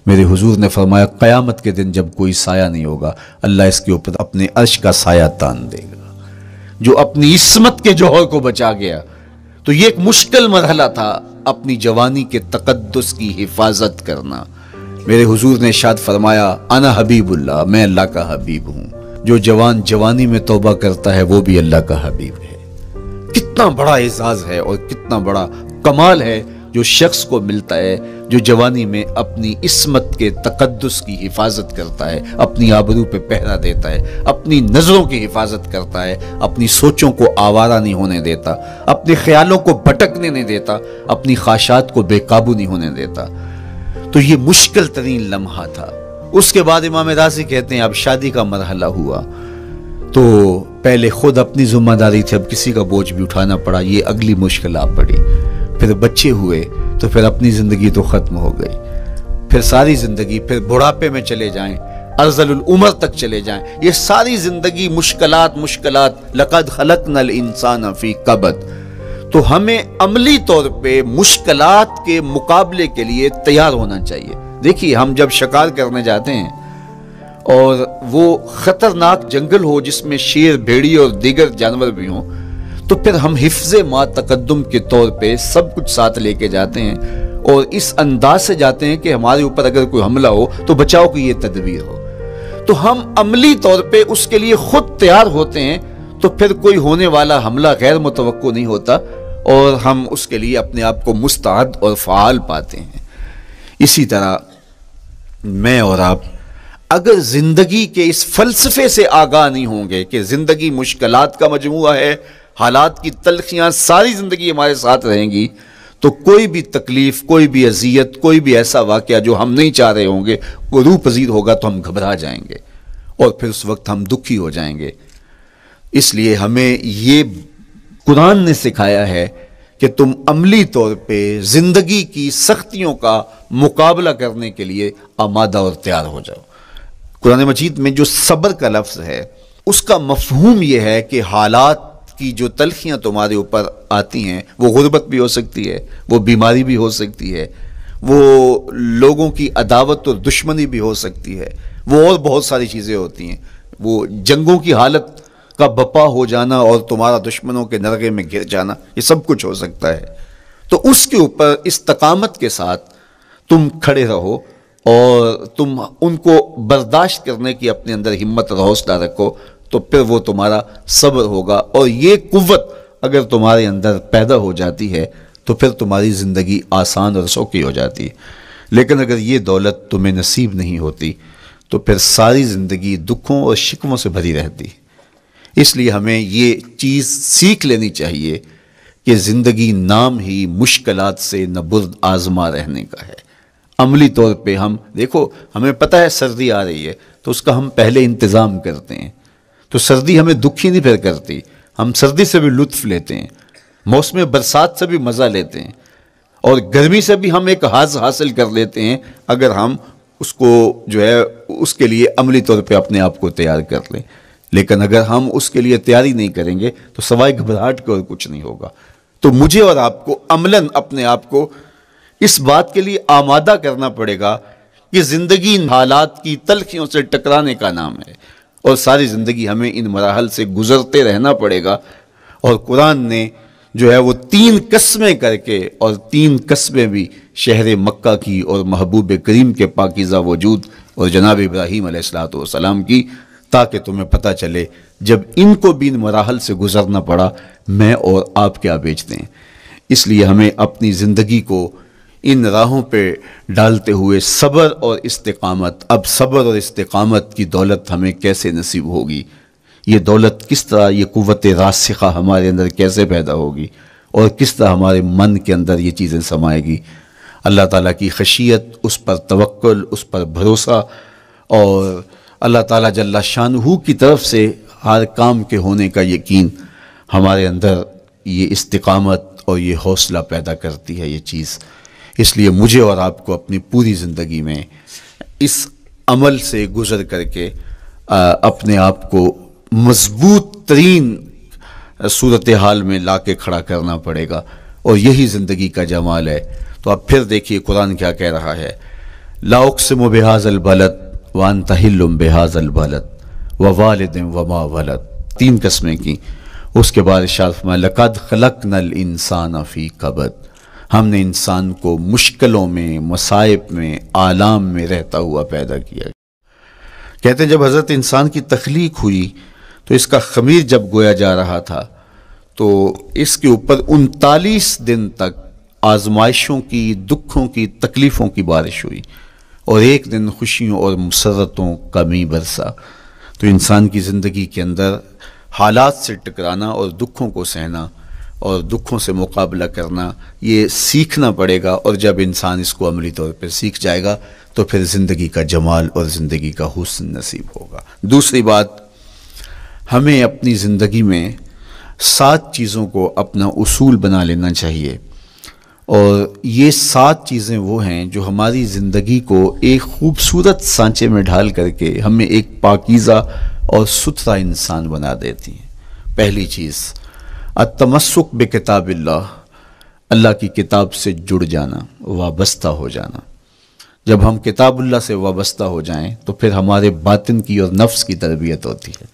میرے حضور نے فرمایا قیامت کے دن جب کوئی سایہ نہیں ہوگا، اللہ اس کے اوپر اپنے عرش کا سایہ تان دے گا، جو اپنی عصمت کے جوہر کو بچا گیا۔ تو یہ ایک مشکل مرحلہ تھا، اپنی جوانی کے تقدس کی حفاظت کرنا۔ میرے حضور نے ارشاد فرمایا انا حبیب اللہ، میں اللہ کا حبیب ہوں۔ جو جوان جوانی میں توبہ کرتا ہے وہ بھی اللہ کا حبیب ہے۔ کتنا بڑا اعزاز ہے اور کتنا بڑا کمال ہے جو شخص کو ملتا ہے جو جوانی میں اپنی عصمت کے تقدس کی حفاظت کرتا ہے، اپنی آبرو پہ پہرا دیتا ہے، اپنی نظروں کی حفاظت کرتا ہے، اپنی سوچوں کو آوارہ نہیں ہونے دیتا، اپنے خیالوں کو بھٹکنے نہیں دیتا، اپنی خواہشات کو بے قابو نہیں ہونے دیتا۔ تو یہ مشکل ترین لمحہ تھا۔ اس کے بعد امام راضی کہتے ہیں اب شادی کا مرحلہ ہوا، تو پہلے خود اپنی ذمہ داری تھی، اب کسی کا بوجھ بھی اٹھانا پڑا، یہ اگلی مشکل آ پڑی۔ پھر بچے ہوئے تو پھر اپنی زندگی تو ختم ہو گئی، پھر ساری زندگی، پھر بڑھاپے میں چلے جائیں، ارذل العمر تک چلے جائیں، یہ ساری زندگی مشکلات لقد خلقنا الانسان فی کبد۔ تو ہمیں عملی طور پہ مشکلات کے مقابلے کے لیے تیار ہونا چاہیے۔ دیکھیے ہم جب شکار کرنے جاتے ہیں اور وہ خطرناک جنگل ہو جس میں شیر، بھیڑی اور دیگر جانور بھی ہوں، تو پھر ہم حفظ ما تقدم کے طور پہ سب کچھ ساتھ لے کے جاتے ہیں اور اس انداز سے جاتے ہیں کہ ہمارے اوپر اگر کوئی حملہ ہو تو بچاؤ کی یہ تدبیر ہو۔ تو ہم عملی طور پہ اس کے لیے خود تیار ہوتے ہیں، تو پھر کوئی ہونے والا حملہ غیر متوقع نہیں ہوتا اور ہم اس کے لیے اپنے آپ کو مستعد اور فعال پاتے ہیں۔ اسی طرح میں اور آپ اگر زندگی کے اس فلسفے سے آگاہ نہیں ہوں گے کہ زندگی مشکلات کا مجموعہ ہے، حالات کی تلخیاں ساری زندگی ہمارے ساتھ رہیں گی، تو کوئی بھی تکلیف، کوئی بھی اذیت، کوئی بھی ایسا واقعہ جو ہم نہیں چاہ رہے ہوں گے وہ روح پذیر ہوگا تو ہم گھبرا جائیں گے اور پھر اس وقت ہم دکھی ہو جائیں گے۔ اس لیے ہمیں یہ قرآن نے سکھایا ہے کہ تم عملی طور پہ زندگی کی سختیوں کا مقابلہ کرنے کے لیے آمادہ اور تیار ہو جاؤ۔ قرآن مجید میں جو صبر کا لفظ ہے اس کا مفہوم یہ ہے کہ حالات کی جو تلخیاں تمہارے اوپر آتی ہیں، وہ غربت بھی ہو سکتی ہے، وہ بیماری بھی ہو سکتی ہے، وہ لوگوں کی عداوت اور دشمنی بھی ہو سکتی ہے، وہ اور بہت ساری چیزیں ہوتی ہیں، وہ جنگوں کی حالت کا بپا ہو جانا اور تمہارا دشمنوں کے نرغے میں گر جانا، یہ سب کچھ ہو سکتا ہے۔ تو اس کے اوپر استقامت کے ساتھ تم کھڑے رہو اور تم ان کو برداشت کرنے کی اپنے اندر ہمت اور حوصلہ رکھو، تو پھر وہ تمہارا صبر ہوگا، اور یہ قوت اگر تمہارے اندر پیدا ہو جاتی ہے تو پھر تمہاری زندگی آسان اور سوکھی ہو جاتی ہے۔ لیکن اگر یہ دولت تمہیں نصیب نہیں ہوتی تو پھر ساری زندگی دکھوں اور شکووں سے بھری رہتی۔ اس لیے ہمیں یہ چیز سیکھ لینی چاہیے کہ زندگی نام ہی مشکلات سے نہ برد آزما رہنے کا ہے۔ عملی طور پہ ہم دیکھو، ہمیں پتہ ہے سردی آ رہی ہے تو اس کا ہم پہلے انتظام کرتے ہیں، تو سردی ہمیں دکھی نہیں پھر کرتی، ہم سردی سے بھی لطف لیتے ہیں، موسم برسات سے بھی مزہ لیتے ہیں، اور گرمی سے بھی ہم ایک حاص حاصل کر لیتے ہیں اگر ہم اس کو جو ہے اس کے لیے عملی طور پہ اپنے آپ کو تیار کر لیں۔ لیکن اگر ہم اس کے لیے تیاری نہیں کریں گے تو سوائے گھبراہٹ کے اور کچھ نہیں ہوگا۔ تو مجھے اور آپ کو عملاً اپنے آپ کو اس بات کے لیے آمادہ کرنا پڑے گا کہ زندگی حالات کی تلخیوں سے ٹکرانے کا نام ہے، اور ساری زندگی ہمیں ان مراحل سے گزرتے رہنا پڑے گا۔ اور قرآن نے جو ہے وہ 3 قسمیں کر کے، اور 3 قسمیں بھی شہر مکہ کی اور محبوب کریم کے پاکیزہ وجود اور جناب ابراہیم علیہ السلام کی، تاکہ تمہیں پتہ چلے جب ان کو بھی ان مراحل سے گزرنا پڑا میں اور آپ کیا بیچتے ہیں۔ اس لیے ہمیں اپنی زندگی کو ان راہوں پہ ڈالتے ہوئے صبر اور استقامت، اب صبر اور استقامت کی دولت ہمیں کیسے نصیب ہوگی، یہ دولت کس طرح، یہ قوت راسخہ ہمارے اندر کیسے پیدا ہوگی، اور کس طرح ہمارے من کے اندر یہ چیزیں سمائے گی۔ اللہ تعالیٰ کی خشیت، اس پر توکل، اس پر بھروسہ، اور اللہ تعالیٰ جل شانہ کی طرف سے ہر کام کے ہونے کا یقین ہمارے اندر یہ استقامت اور یہ حوصلہ پیدا کرتی ہے یہ چیز۔ اس لیے مجھے اور آپ کو اپنی پوری زندگی میں اس عمل سے گزر کر کے اپنے آپ کو مضبوط ترین صورتحال میں لا کے کھڑا کرنا پڑے گا، اور یہی زندگی کا جمال ہے۔ تو اب پھر دیکھیے قرآن کیا کہہ رہا ہے، لا اقسم بہذا البلد وانت حل بہذا البلد ووالد وما ولد، 3 قسمیں کی۔ اس کے بعد ارشاد فرمایا لقد خلقنا الانسان فی کبد، ہم نے انسان کو مشکلوں میں، مصائب میں، آلام میں رہتا ہوا پیدا کیا۔ کہتے ہیں جب حضرت انسان کی تخلیق ہوئی تو اس کا خمیر جب گویا جا رہا تھا تو اس کے اوپر 39 دن تک آزمائشوں کی، دکھوں کی، تکلیفوں کی بارش ہوئی، اور ایک دن خوشیوں اور مسرتوں کا می برسا۔ تو انسان کی زندگی کے اندر حالات سے ٹکرانا اور دکھوں کو سہنا اور دکھوں سے مقابلہ کرنا یہ سیکھنا پڑے گا، اور جب انسان اس کو عملی طور پہ سیکھ جائے گا تو پھر زندگی کا جمال اور زندگی کا حسن نصیب ہوگا۔ دوسری بات، ہمیں اپنی زندگی میں 7 چیزوں کو اپنا اصول بنا لینا چاہیے، اور یہ 7 چیزیں وہ ہیں جو ہماری زندگی کو ایک خوبصورت سانچے میں ڈھال کر کے ہمیں ایک پاکیزہ اور ستھرا انسان بنا دیتی ہیں۔ پہلی چیز، التمسک بکتاب اللہ، اللہ کی کتاب سے جڑ جانا، وابستہ ہو جانا۔ جب ہم کتاب اللہ سے وابستہ ہو جائیں تو پھر ہمارے باطن کی اور نفس کی تربیت ہوتی ہے،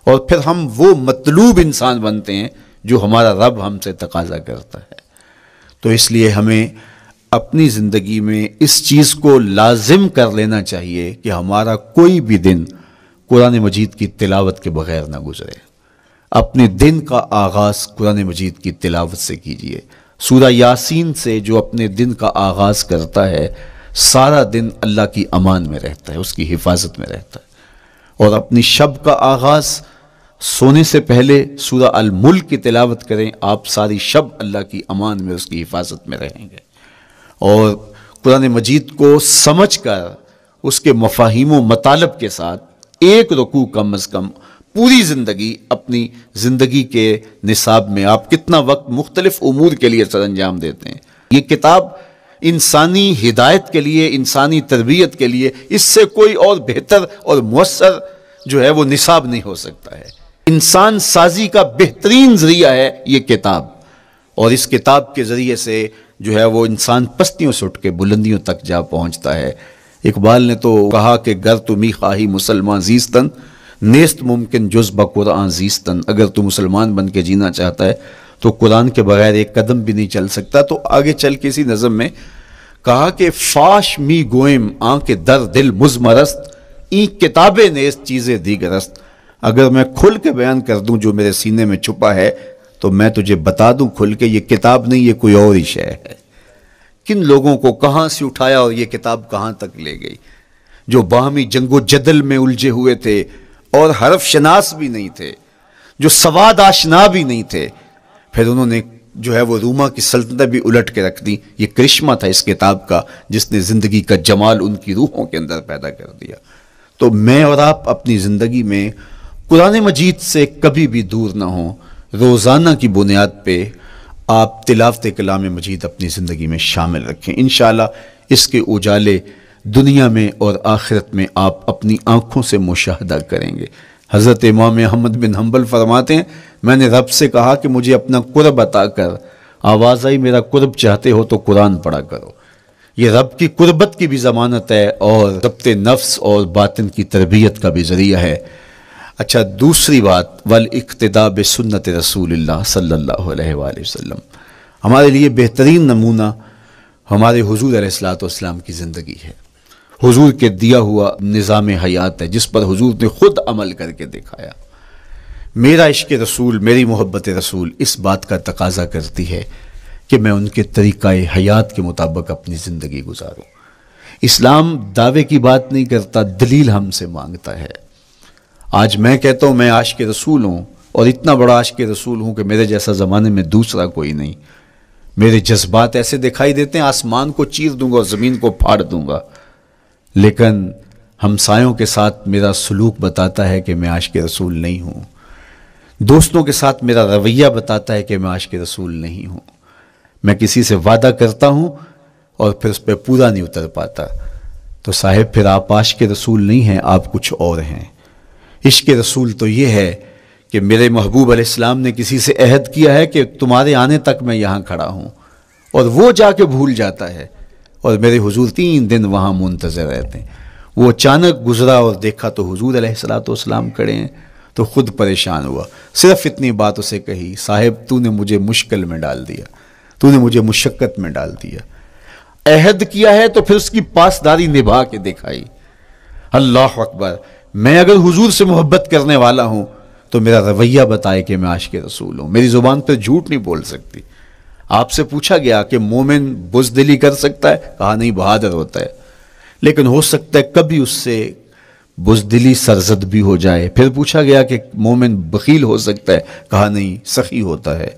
اور پھر ہم وہ مطلوب انسان بنتے ہیں جو ہمارا رب ہم سے تقاضا کرتا ہے۔ تو اس لیے ہمیں اپنی زندگی میں اس چیز کو لازم کر لینا چاہیے کہ ہمارا کوئی بھی دن قرآن مجید کی تلاوت کے بغیر نہ گزرے۔ اپنے دن کا آغاز قرآن مجید کی تلاوت سے کیجیے۔ سورہ یاسین سے جو اپنے دن کا آغاز کرتا ہے سارا دن اللہ کی امان میں رہتا ہے، اس کی حفاظت میں رہتا ہے۔ اور اپنی شب کا آغاز سونے سے پہلے سورہ الملک کی تلاوت کریں، آپ ساری شب اللہ کی امان میں، اس کی حفاظت میں رہیں گے۔ اور قرآن مجید کو سمجھ کر اس کے مفاہیم و مطالب کے ساتھ ایک رکوع کم از کم پوری زندگی، اپنی زندگی کے نصاب میں آپ کتنا وقت مختلف امور کے لیے سر انجام دیتے ہیں۔ یہ کتاب انسانی ہدایت کے لیے، انسانی تربیت کے لیے، اس سے کوئی اور بہتر اور مؤثر جو ہے وہ نصاب نہیں ہو سکتا ہے۔ انسان سازی کا بہترین ذریعہ ہے یہ کتاب، اور اس کتاب کے ذریعے سے جو ہے وہ انسان پستیوں سے اٹھ کے بلندیوں تک جا پہنچتا ہے۔ اقبال نے تو کہا کہ گر تمی خواہی مسلمان زیستن، نیست ممکن جز بقرآن زیستن۔ اگر تو مسلمان بن کے جینا چاہتا ہے تو قرآن کے بغیر ایک قدم بھی نہیں چل سکتا۔ تو آگے چل کے اسی نظم میں کہا کہ فاش می گوئم آنکھ در دل مزمرست، این کتابیں نیست چیزیں دیگرست۔ اگر میں کھل کے بیان کر دوں جو میرے سینے میں چھپا ہے تو میں تجھے بتا دوں کھل کے، یہ کتاب نہیں، یہ کوئی اور ہی شے ہے۔ کن لوگوں کو کہاں سے اٹھایا اور یہ کتاب کہاں تک لے گئی، جو باہمی جنگ و جدل میں الجھے ہوئے تھے اور حرف شناس بھی نہیں تھے، جو سواد آشنا بھی نہیں تھے، پھر انہوں نے جو ہے وہ روما کی سلطنت بھی الٹ کے رکھ دی۔ یہ کرشمہ تھا اس کتاب کا، جس نے زندگی کا جمال ان کی روحوں کے اندر پیدا کر دیا۔ تو میں اور آپ اپنی زندگی میں قرآن مجید سے کبھی بھی دور نہ ہوں، روزانہ کی بنیاد پہ آپ تلاوت کلام مجید اپنی زندگی میں شامل رکھیں۔ انشاءاللہ اس کے اجالے دنیا میں اور آخرت میں آپ اپنی آنکھوں سے مشاہدہ کریں گے۔ حضرت امام احمد بن حنبل فرماتے ہیں، میں نے رب سے کہا کہ مجھے اپنا قرب عطا کر، آواز آئی میرا قرب چاہتے ہو تو قرآن پڑھا کرو۔ یہ رب کی قربت کی بھی ضمانت ہے اور ضبط نفس اور باطن کی تربیت کا بھی ذریعہ ہے۔ اچھا، دوسری بات، والاقتداء بسنت رسول اللہ صلی اللہ علیہ وآلہ وسلم۔ ہمارے لیے بہترین نمونہ ہمارے حضور علیہ الصلوۃ والسلام کی زندگی ہے، حضور کے دیا ہوا نظام حیات ہے جس پر حضور نے خود عمل کر کے دکھایا۔ میرا عشق رسول، میری محبت رسول اس بات کا تقاضا کرتی ہے کہ میں ان کے طریقہ حیات کے مطابق اپنی زندگی گزاروں۔ اسلام دعوے کی بات نہیں کرتا، دلیل ہم سے مانگتا ہے۔ آج میں کہتا ہوں میں عاشق رسول ہوں، اور اتنا بڑا عاشق رسول ہوں کہ میرے جیسا زمانے میں دوسرا کوئی نہیں۔ میرے جذبات ایسے دکھائی دیتے ہیں آسمان کو چیر دوں گا اور زمین کو پھاڑ دوں گا، لیکن ہمسایوں کے ساتھ میرا سلوک بتاتا ہے کہ میں عاشق رسول نہیں ہوں۔ دوستوں کے ساتھ میرا رویہ بتاتا ہے کہ میں عاشق رسول نہیں ہوں۔ میں کسی سے وعدہ کرتا ہوں اور پھر اس پہ پورا نہیں اتر پاتا، تو صاحب پھر آپ عاشق رسول نہیں ہیں، آپ کچھ اور ہیں۔ عشق رسول تو یہ ہے کہ میرے محبوب علیہ السلام نے کسی سے عہد کیا ہے کہ تمہارے آنے تک میں یہاں کھڑا ہوں، اور وہ جا کے بھول جاتا ہے، اور میرے حضور 3 دن وہاں منتظر رہتے ہیں۔ وہ اچانک گزرا اور دیکھا تو حضور علیہ السلام کھڑے ہیں، تو خود پریشان ہوا، صرف اتنی بات اسے کہی، صاحب تو نے مجھے مشکل میں ڈال دیا، تو نے مجھے مشقت میں ڈال دیا۔ عہد کیا ہے تو پھر اس کی پاسداری نبھا کے دکھائی۔ اللہ اکبر! میں اگر حضور سے محبت کرنے والا ہوں تو میرا رویہ بتائے کہ میں عاشق رسول ہوں۔ میری زبان پہ جھوٹ نہیں بول سکتی۔ آپ سے پوچھا گیا کہ مومن بزدلی کر سکتا ہے؟ کہا نہیں، بہادر ہوتا ہے، لیکن ہو سکتا ہے کبھی اس سے بزدلی سرزد بھی ہو جائے۔ پھر پوچھا گیا کہ مومن بخیل ہو سکتا ہے؟ کہا نہیں، سخی ہوتا ہے،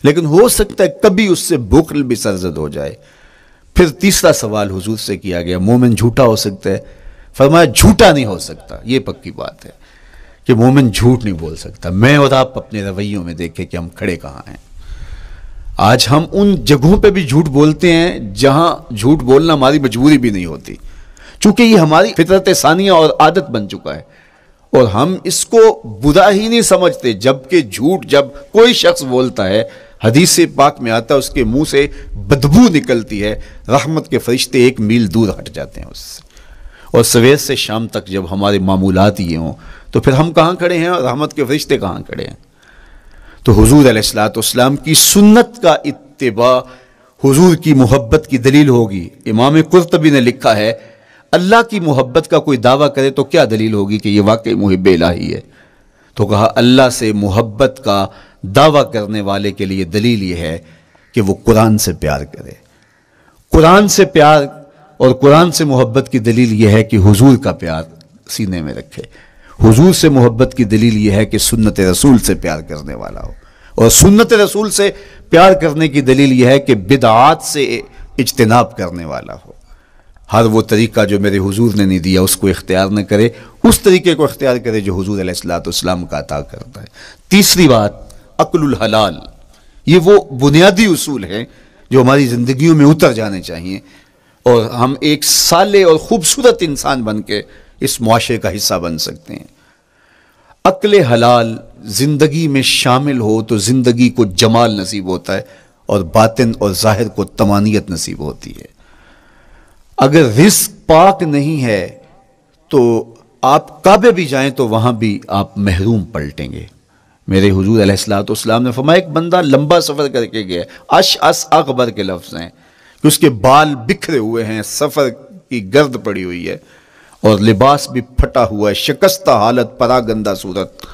لیکن ہو سکتا ہے کبھی اس سے بخل بھی سرزد ہو جائے۔ پھر تیسرا سوال حضور سے کیا گیا، مومن جھوٹا ہو سکتا ہے؟ فرمایا جھوٹا نہیں ہو سکتا، یہ پکی بات ہے کہ مومن جھوٹ نہیں بول سکتا۔ میں اور آپ اپنے رویوں میں دیکھیں کہ ہم کھڑے کہاں ہیں۔ آج ہم ان جگہوں پہ بھی جھوٹ بولتے ہیں جہاں جھوٹ بولنا ہماری مجبوری بھی نہیں ہوتی، چونکہ یہ ہماری فطرت ثانیہ اور عادت بن چکا ہے، اور ہم اس کو برا ہی نہیں سمجھتے۔ جبکہ جھوٹ جب کوئی شخص بولتا ہے، حدیث پاک میں آتا ہے اس کے منہ سے بدبو نکلتی ہے، رحمت کے فرشتے 1 میل دور ہٹ جاتے ہیں اس سے۔ اور سویر سے شام تک جب ہمارے معمولات یہ ہوں تو پھر ہم کہاں کھڑے ہیں اور رحمت کے فرشتے کہاں کھڑے ہیں؟ تو حضور علیہ السلام کی سنت کا اتباع حضور کی محبت کی دلیل ہوگی۔ امام قرطبی نے لکھا ہے، اللہ کی محبت کا کوئی دعویٰ کرے تو کیا دلیل ہوگی کہ یہ واقعی محب الہی ہے؟ تو کہا اللہ سے محبت کا دعویٰ کرنے والے کے لیے دلیل یہ ہے کہ وہ قرآن سے پیار کرے۔ قرآن سے پیار اور قرآن سے محبت کی دلیل یہ ہے کہ حضور کا پیار سینے میں رکھے. حضور سے محبت کی دلیل یہ ہے کہ سنت رسول سے پیار کرنے والا ہو, اور سنت رسول سے پیار کرنے کی دلیل یہ ہے کہ بدعات سے اجتناب کرنے والا ہو. ہر وہ طریقہ جو میرے حضور نے نہیں دیا اس کو اختیار نہ کرے, اس طریقے کو اختیار کرے جو حضور علیہ الصلوۃ والسلام کا عطا کرتا ہے. تیسری بات, عقل الحلال. یہ وہ بنیادی اصول ہیں جو ہماری زندگیوں میں اتر جانے چاہیے, اور ہم ایک صالح اور خوبصورت انسان بن کے اس معاشرے کا حصہ بن سکتے ہیں. عقل حلال زندگی میں شامل ہو تو زندگی کو جمال نصیب ہوتا ہے, اور باطن اور ظاہر کو طمانینت نصیب ہوتی ہے. اگر رزق پاک نہیں ہے تو آپ کعبے بھی جائیں تو وہاں بھی آپ محروم پلٹیں گے. میرے حضور علیہ الصلوۃ والسلام نے فرمایا ایک بندہ لمبا سفر کر کے گیا, اشعث اغبر کے لفظ ہیں کہ اس کے بال بکھرے ہوئے ہیں, سفر کی گرد پڑی ہوئی ہے, اور لباس بھی پھٹا ہوا ہے, شکستہ حالت, پراگندہ صورت,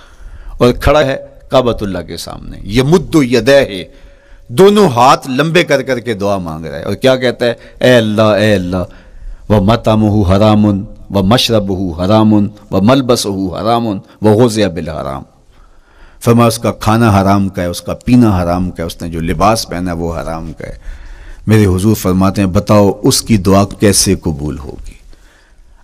اور کھڑا ہے کعبۃ اللہ کے سامنے. یمد یدیہ, دونوں ہاتھ لمبے کر کر کے دعا مانگ رہا ہے, اور کیا کہتا ہے, اے اللہ ومطعمہ حرام ومشربہ حرام وملبسہ حرام وغذی بالحرام. فرمایا اس کا کھانا حرام کا ہے, اس کا پینا حرام کا ہے, اس نے جو لباس پہنا وہ حرام کا ہے. میرے حضور فرماتے ہیں بتاؤ اس کی دعا کیسے قبول ہوگی.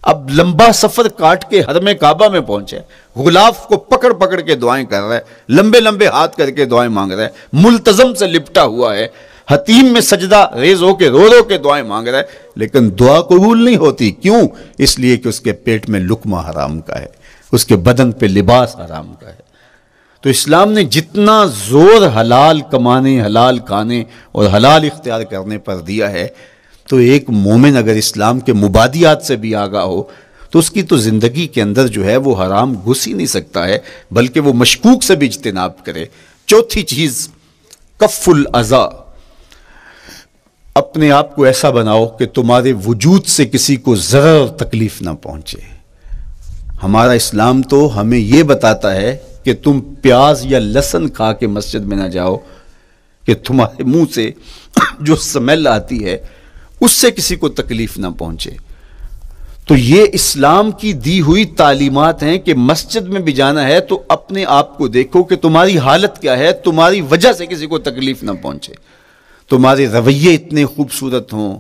اب لمبا سفر کاٹ کے حرم کعبہ میں پہنچے, غلاف کو پکڑ پکڑ کے دعائیں کر رہا ہے, لمبے لمبے ہاتھ کر کے دعائیں مانگ رہا ہے, ملتزم سے لپٹا ہوا ہے, حتیم میں سجدہ ریز ہو کے رو رو کے دعائیں مانگ رہا ہے, لیکن دعا قبول نہیں ہوتی. کیوں؟ اس لیے کہ اس کے پیٹ میں لقمہ حرام کا ہے, اس کے بدن پہ لباس حرام کا ہے. تو اسلام نے جتنا زور حلال کمانے, حلال کھانے اور حلال اختیار کرنے پر دیا ہے, تو ایک مومن اگر اسلام کے مبادیات سے بھی آگاہ ہو تو اس کی تو زندگی کے اندر جو ہے وہ حرام گھس ہی نہیں سکتا ہے, بلکہ وہ مشکوک سے بھی اجتناب کرے. چوتھی چیز, کف الاذی. اپنے آپ کو ایسا بناؤ کہ تمہارے وجود سے کسی کو ضرر اور تکلیف نہ پہنچے. ہمارا اسلام تو ہمیں یہ بتاتا ہے کہ تم پیاز یا لہسن کھا کے مسجد میں نہ جاؤ کہ تمہارے منہ سے جو سمیل آتی ہے اس سے کسی کو تکلیف نہ پہنچے. تو یہ اسلام کی دی ہوئی تعلیمات ہیں کہ مسجد میں بھی جانا ہے تو اپنے آپ کو دیکھو کہ تمہاری حالت کیا ہے, تمہاری وجہ سے کسی کو تکلیف نہ پہنچے. تمہارے رویے اتنے خوبصورت ہوں,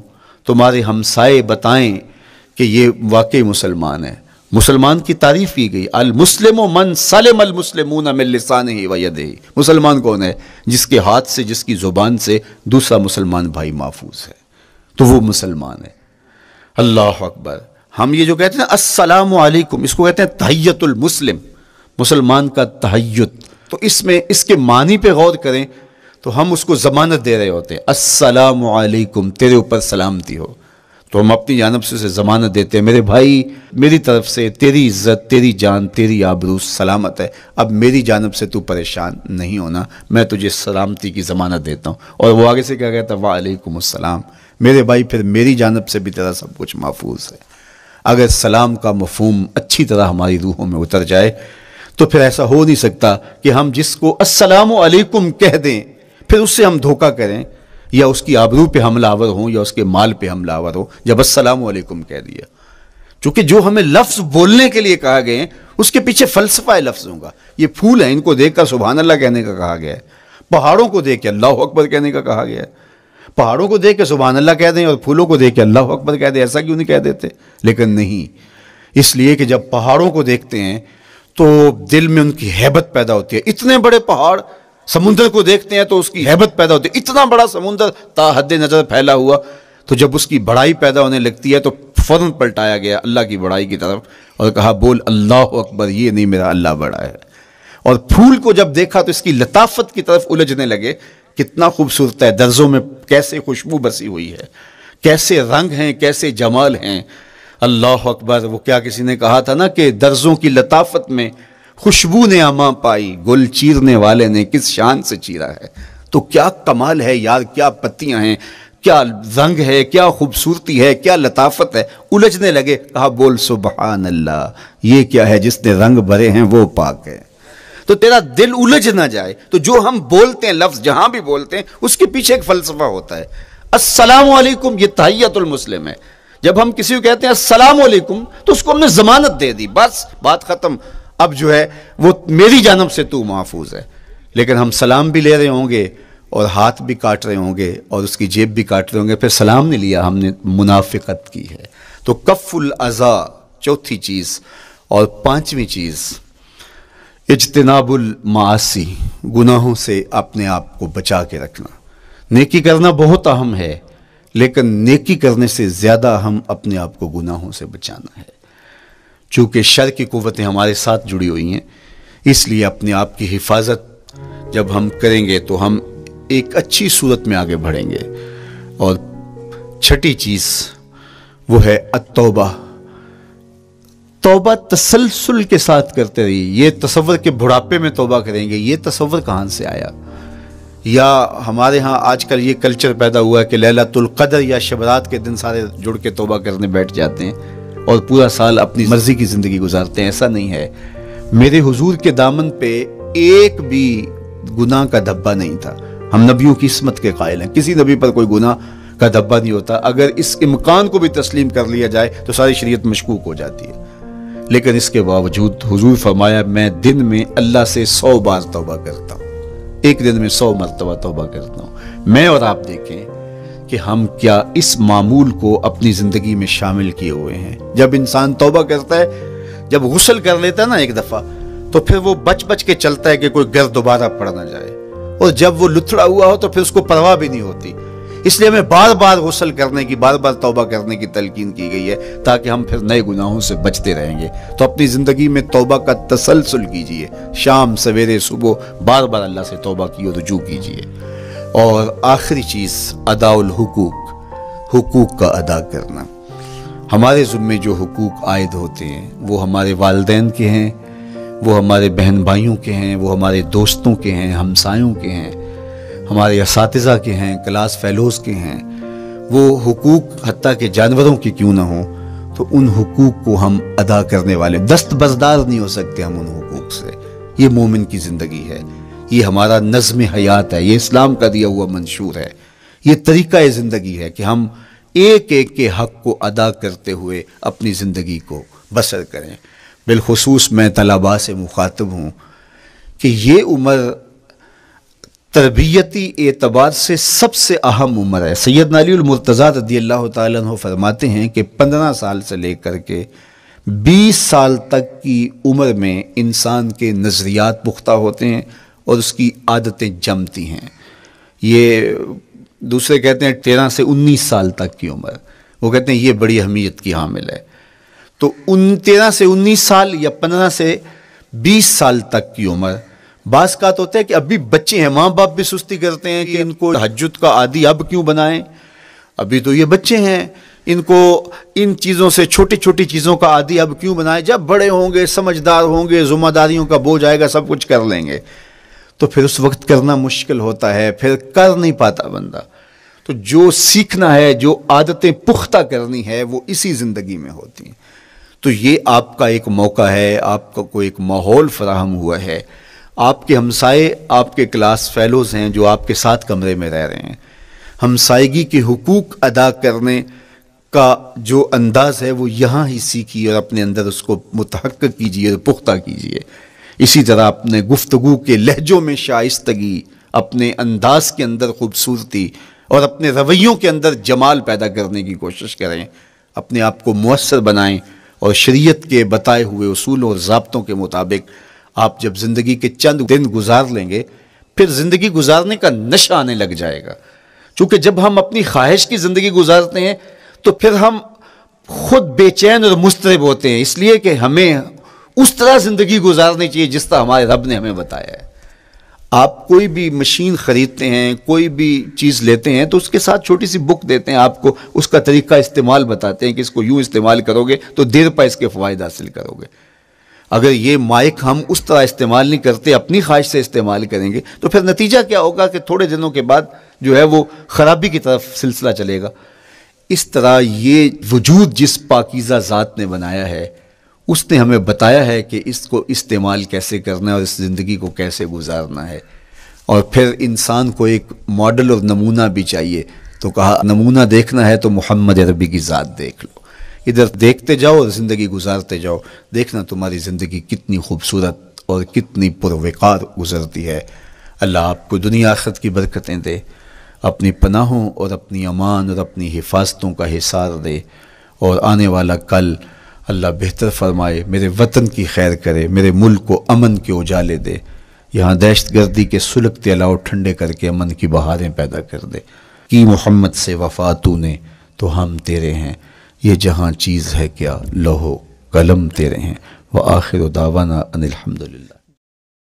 تمہارے ہمسائے بتائیں کہ یہ واقعی مسلمان ہے. مسلمان کی تعریف کی گئی, المسلم من سلم المسلمون من لسانہ و یدہ. مسلمان کون ہے؟ جس کے ہاتھ سے, جس کی زبان سے دوسرا مسلمان بھائی محفوظ ہے, تو وہ مسلمان ہے. اللہ اکبر. ہم یہ جو کہتے ہیں السلام علیکم, اس کو کہتے ہیں تحیت المسلم, مسلمان کا تحیت. تو اس میں اس کے معنی پہ غور کریں تو ہم اس کو ضمانت دے رہے ہوتے ہیں, السلام علیکم, تیرے اوپر سلامتی ہو. تو ہم اپنی جانب سے اسے ضمانت دیتے ہیں, میرے بھائی میری طرف سے تیری عزت, تیری جان, تیری آبرو سلامت ہے, اب میری جانب سے تو پریشان نہیں ہونا, میں تجھے سلامتی کی ضمانت دیتا ہوں. اور وہ آگے سے کیا کہتا ہے, وعلیکم السلام. میرے بھائی پھر میری جانب سے بھی تیرا سب کچھ محفوظ ہے. اگر سلام کا مفہوم اچھی طرح ہماری روحوں میں اتر جائے تو پھر ایسا ہو نہیں سکتا کہ ہم جس کو السلام علیکم کہہ دیں پھر اس سے ہم دھوکہ کریں, یا اس کی آبرو پہ حملہ آور ہوں, یا اس کے مال پہ حملہ آور ہوں جب السلام علیکم کہہ دیا. چونکہ جو ہمیں لفظ بولنے کے لیے کہا گئے ہیں اس کے پیچھے فلسفہ ہے لفظوں کا. یہ پھول ہیں, ان کو دیکھ کر سبحان اللہ کہنے کا کہا گیا ہے. پہاڑوں کو دیکھ کے اللہ اکبر کہنے کا کہا گیا ہے. پہاڑوں کو دیکھ کے سبحان اللہ کہہ دیں اور پھولوں کو دیکھ کے اللہ اکبر کہہ دیں, ایسا کیوں نہیں کہہ دیتے؟ لیکن نہیں, اس لیے کہ جب پہاڑوں کو دیکھتے ہیں تو دل میں ان کی ہیبت پیدا ہوتی ہے. اتنے بڑے پہاڑ, سمندر کو دیکھتے ہیں تو اس کی ہیبت پیدا ہوتی ہے. اتنا بڑا سمندر تا حد نظر پھیلا ہوا, تو جب اس کی بڑائی پیدا ہونے لگتی ہے تو فوراً پلٹایا گیا اللہ کی بڑائی کی طرف اور کہا بول اللہ اکبر, یہ نہیں میرا اللہ بڑا ہے. اور پھول کو جب دیکھا تو اس کی لطافت کی طرف الجھنے لگے, کتنا خوبصورت ہے, درزوں میں کیسے خوشبو بسی ہوئی ہے, کیسے رنگ ہیں, کیسے جمال ہیں. اللہ اکبر. وہ کیا کسی نے کہا تھا نا کہ درزوں کی لطافت میں خوشبو نے اماں پائی, گل چیرنے والے نے کس شان سے چیرا ہے. تو کیا کمال ہے یار, کیا پتیاں ہیں, کیا رنگ ہے, کیا خوبصورتی ہے, کیا لطافت ہے. الجھنے لگے, کہا بول سبحان اللہ, یہ کیا ہے جس نے رنگ بھرے ہیں وہ پاک ہے. تو تیرا دل الجھ نہ جائے. تو جو ہم بولتے ہیں لفظ جہاں بھی بولتے ہیں اس کے پیچھے ایک فلسفہ ہوتا ہے. السلام علیکم یہ تحیت المسلم ہے. جب ہم کسی کو کہتے ہیں السلام علیکم تو اس کو ہم نے ضمانت دے دی، بس بات ختم، اب جو ہے وہ میری جانب سے تو محفوظ ہے۔ لیکن ہم سلام بھی لے رہے ہوں گے اور ہاتھ بھی کاٹ رہے ہوں گے اور اس کی جیب بھی کاٹ رہے ہوں گے، پھر سلام نہیں لیا، ہم نے منافقت کی ہے۔ تو کف الاذی چوتھی چیز، اور پانچویں چیز اجتناب المعاصی، گناہوں سے اپنے آپ کو بچا کے رکھنا۔ نیکی کرنا بہت اہم ہے، لیکن نیکی کرنے سے زیادہ اہم اپنے آپ کو گناہوں سے بچانا ہے۔ چونکہ شر کی قوتیں ہمارے ساتھ جڑی ہوئی ہیں، اس لیے اپنے آپ کی حفاظت جب ہم کریں گے تو ہم ایک اچھی صورت میں آگے بڑھیں گے۔ اور چھٹی چیز وہ ہے التوبہ، توبہ تسلسل کے ساتھ کرتے رہیے۔ یہ تصور کہ بڑھاپے میں توبہ کریں گے، یہ تصور کہاں سے آیا؟ یا ہمارے ہاں آج کل یہ کلچر پیدا ہوا ہے کہ لیلۃ القدر یا شب رات کے دن سارے جڑ کے توبہ کرنے بیٹھ جاتے ہیں اور پورا سال اپنی مرضی کی زندگی گزارتے ہیں۔ ایسا نہیں ہے۔ میرے حضور کے دامن پہ ایک بھی گناہ کا دھبا نہیں تھا۔ ہم نبیوں کی عصمت کے قائل ہیں، کسی نبی پر کوئی گناہ کا دھبا نہیں ہوتا۔ اگر اس امکان کو بھی تسلیم کر لیا جائے تو ساری شریعت مشکوک ہو جاتی ہے، لیکن اس کے باوجود حضور فرمایا میں دن میں اللہ سے 100 بار توبہ کرتا ہوں، ایک دن میں 100 مرتبہ توبہ کرتا ہوں۔ میں اور آپ دیکھیں کہ ہم کیا اس معمول کو اپنی زندگی میں شامل کیے ہوئے ہیں۔ جب انسان توبہ کرتا ہے، جب غسل کر لیتا ہے نا ایک دفعہ، تو پھر وہ بچ بچ کے چلتا ہے کہ کوئی گرد دوبارہ پڑ نہ جائے، اور جب وہ لتھڑا ہوا ہو تو پھر اس کو پرواہ بھی نہیں ہوتی۔ اس لیے ہمیں بار بار غسل کرنے کی، بار بار توبہ کرنے کی تلقین کی گئی ہے، تاکہ ہم پھر نئے گناہوں سے بچتے رہیں گے۔ تو اپنی زندگی میں توبہ کا تسلسل کیجئے، شام سویرے صبح بار بار اللہ سے توبہ کی اور رجوع کیجئے۔ اور آخری چیز ادا الحقوق، حقوق کا ادا کرنا۔ ہمارے ذمے جو حقوق عائد ہوتے ہیں وہ ہمارے والدین کے ہیں، وہ ہمارے بہن بھائیوں کے ہیں، وہ ہمارے دوستوں کے ہیں، ہمسایوں کے ہیں، ہمارے اساتذہ کے ہیں، کلاس فیلوز کے ہیں۔ وہ حقوق حتیٰ کہ جانوروں کے کیوں نہ ہوں، تو ان حقوق کو ہم ادا کرنے والے، دستبردار نہیں ہو سکتے ہم ان حقوق سے۔ یہ مومن کی زندگی ہے، یہ ہمارا نظم حیات ہے، یہ اسلام کا دیا ہوا منشور ہے، یہ طریقہ زندگی ہے کہ ہم ایک ایک کے حق کو ادا کرتے ہوئے اپنی زندگی کو بسر کریں۔ بالخصوص میں طلباء سے مخاطب ہوں کہ یہ عمر تربیتی اعتبار سے سب سے اہم عمر ہے۔ سیدنا علی المرتضیٰ رضی اللہ تعالیٰ عنہ فرماتے ہیں کہ 15 سال سے لے کر کے 20 سال تک کی عمر میں انسان کے نظریات پختہ ہوتے ہیں اور اس کی عادتیں جمتی ہیں۔ یہ دوسرے کہتے ہیں 13 سے 19 سال تک کی عمر، وہ کہتے ہیں یہ بڑی اہمیت کی حامل ہے۔ تو 13 سے 19 سال یا 15 سے 20 سال تک کی عمر، بعض کا تو ہوتا ہے کہ ابھی بچے ہیں، ماں باپ بھی سستی کرتے ہیں کہ ان کو تہجد کا عادی اب کیوں بنائیں، ابھی تو یہ بچے ہیں، ان کو ان چیزوں سے، چھوٹی چھوٹی چیزوں کا عادی اب کیوں بنائیں، جب بڑے ہوں گے، سمجھدار ہوں گے، ذمہ داریوں کا بوجھ آئے گا، سب کچھ کر لیں گے۔ تو پھر اس وقت کرنا مشکل ہوتا ہے، پھر کر نہیں پاتا بندہ۔ تو جو سیکھنا ہے، جو عادتیں پختہ کرنی ہے، وہ اسی زندگی میں ہوتی ہیں۔ تو یہ آپ کا ایک موقع ہے، آپ کو ایک ماحول فراہم ہوا ہے۔ آپ کے ہمسائے آپ کے کلاس فیلوز ہیں جو آپ کے ساتھ کمرے میں رہ رہے ہیں۔ ہمسائیگی کے حقوق ادا کرنے کا جو انداز ہے وہ یہاں ہی سیکھیے اور اپنے اندر اس کو متحقق کیجیے اور پختہ کیجیے۔ اسی طرح اپنے گفتگو کے لہجوں میں شائستگی، اپنے انداز کے اندر خوبصورتی اور اپنے رویوں کے اندر جمال پیدا کرنے کی کوشش کریں، اپنے آپ کو مؤثر بنائیں، اور شریعت کے بتائے ہوئے اصولوں اور ضابطوں کے مطابق آپ جب زندگی کے چند دن گزار لیں گے، پھر زندگی گزارنے کا نشہ آنے لگ جائے گا۔ چونکہ جب ہم اپنی خواہش کی زندگی گزارتے ہیں تو پھر ہم خود بے چین اور مضطرب ہوتے ہیں، اس لیے کہ ہمیں اس طرح زندگی گزارنی چاہیے جس طرح ہمارے رب نے ہمیں بتایا ہے۔ آپ کوئی بھی مشین خریدتے ہیں، کوئی بھی چیز لیتے ہیں تو اس کے ساتھ چھوٹی سی بک دیتے ہیں، آپ کو اس کا طریقہ استعمال بتاتے ہیں کہ اس کو یوں استعمال کرو گے تو دیر پا اس کے فوائد حاصل کرو گے۔ اگر یہ مائک ہم اس طرح استعمال نہیں کرتے، اپنی خواہش سے استعمال کریں گے، تو پھر نتیجہ کیا ہوگا کہ تھوڑے دنوں کے بعد جو ہے وہ خرابی کی طرف سلسلہ چلے گا۔ اس طرح یہ وجود جس پاکیزہ ذات نے بنایا ہے، اس نے ہمیں بتایا ہے کہ اس کو استعمال کیسے کرنا ہے اور اس زندگی کو کیسے گزارنا ہے۔ اور پھر انسان کو ایک ماڈل اور نمونہ بھی چاہیے، تو کہا نمونہ دیکھنا ہے تو محمد عربی کی ذات دیکھ لو، ادھر دیکھتے جاؤ اور زندگی گزارتے جاؤ، دیکھنا تمہاری زندگی کتنی خوبصورت اور کتنی پروقار گزرتی ہے۔ اللہ آپ کو دنیا آخرت کی برکتیں دے، اپنی پناہوں اور اپنی امان اور اپنی حفاظتوں کا حصار دے، اور آنے والا کل اللہ بہتر فرمائے، میرے وطن کی خیر کرے، میرے ملک کو امن کے اجالے دے، یہاں دہشت گردی کے سلگتے الاؤ ٹھنڈے کر کے امن کی بہاریں پیدا کر دے۔ کی محمد سے وفا تو نے تو ہم تیرے ہیں، یہ جہاں چیز ہے کیا لوح و قلم تیرے ہیں۔ وآخر دعوانا ان الحمدللہ۔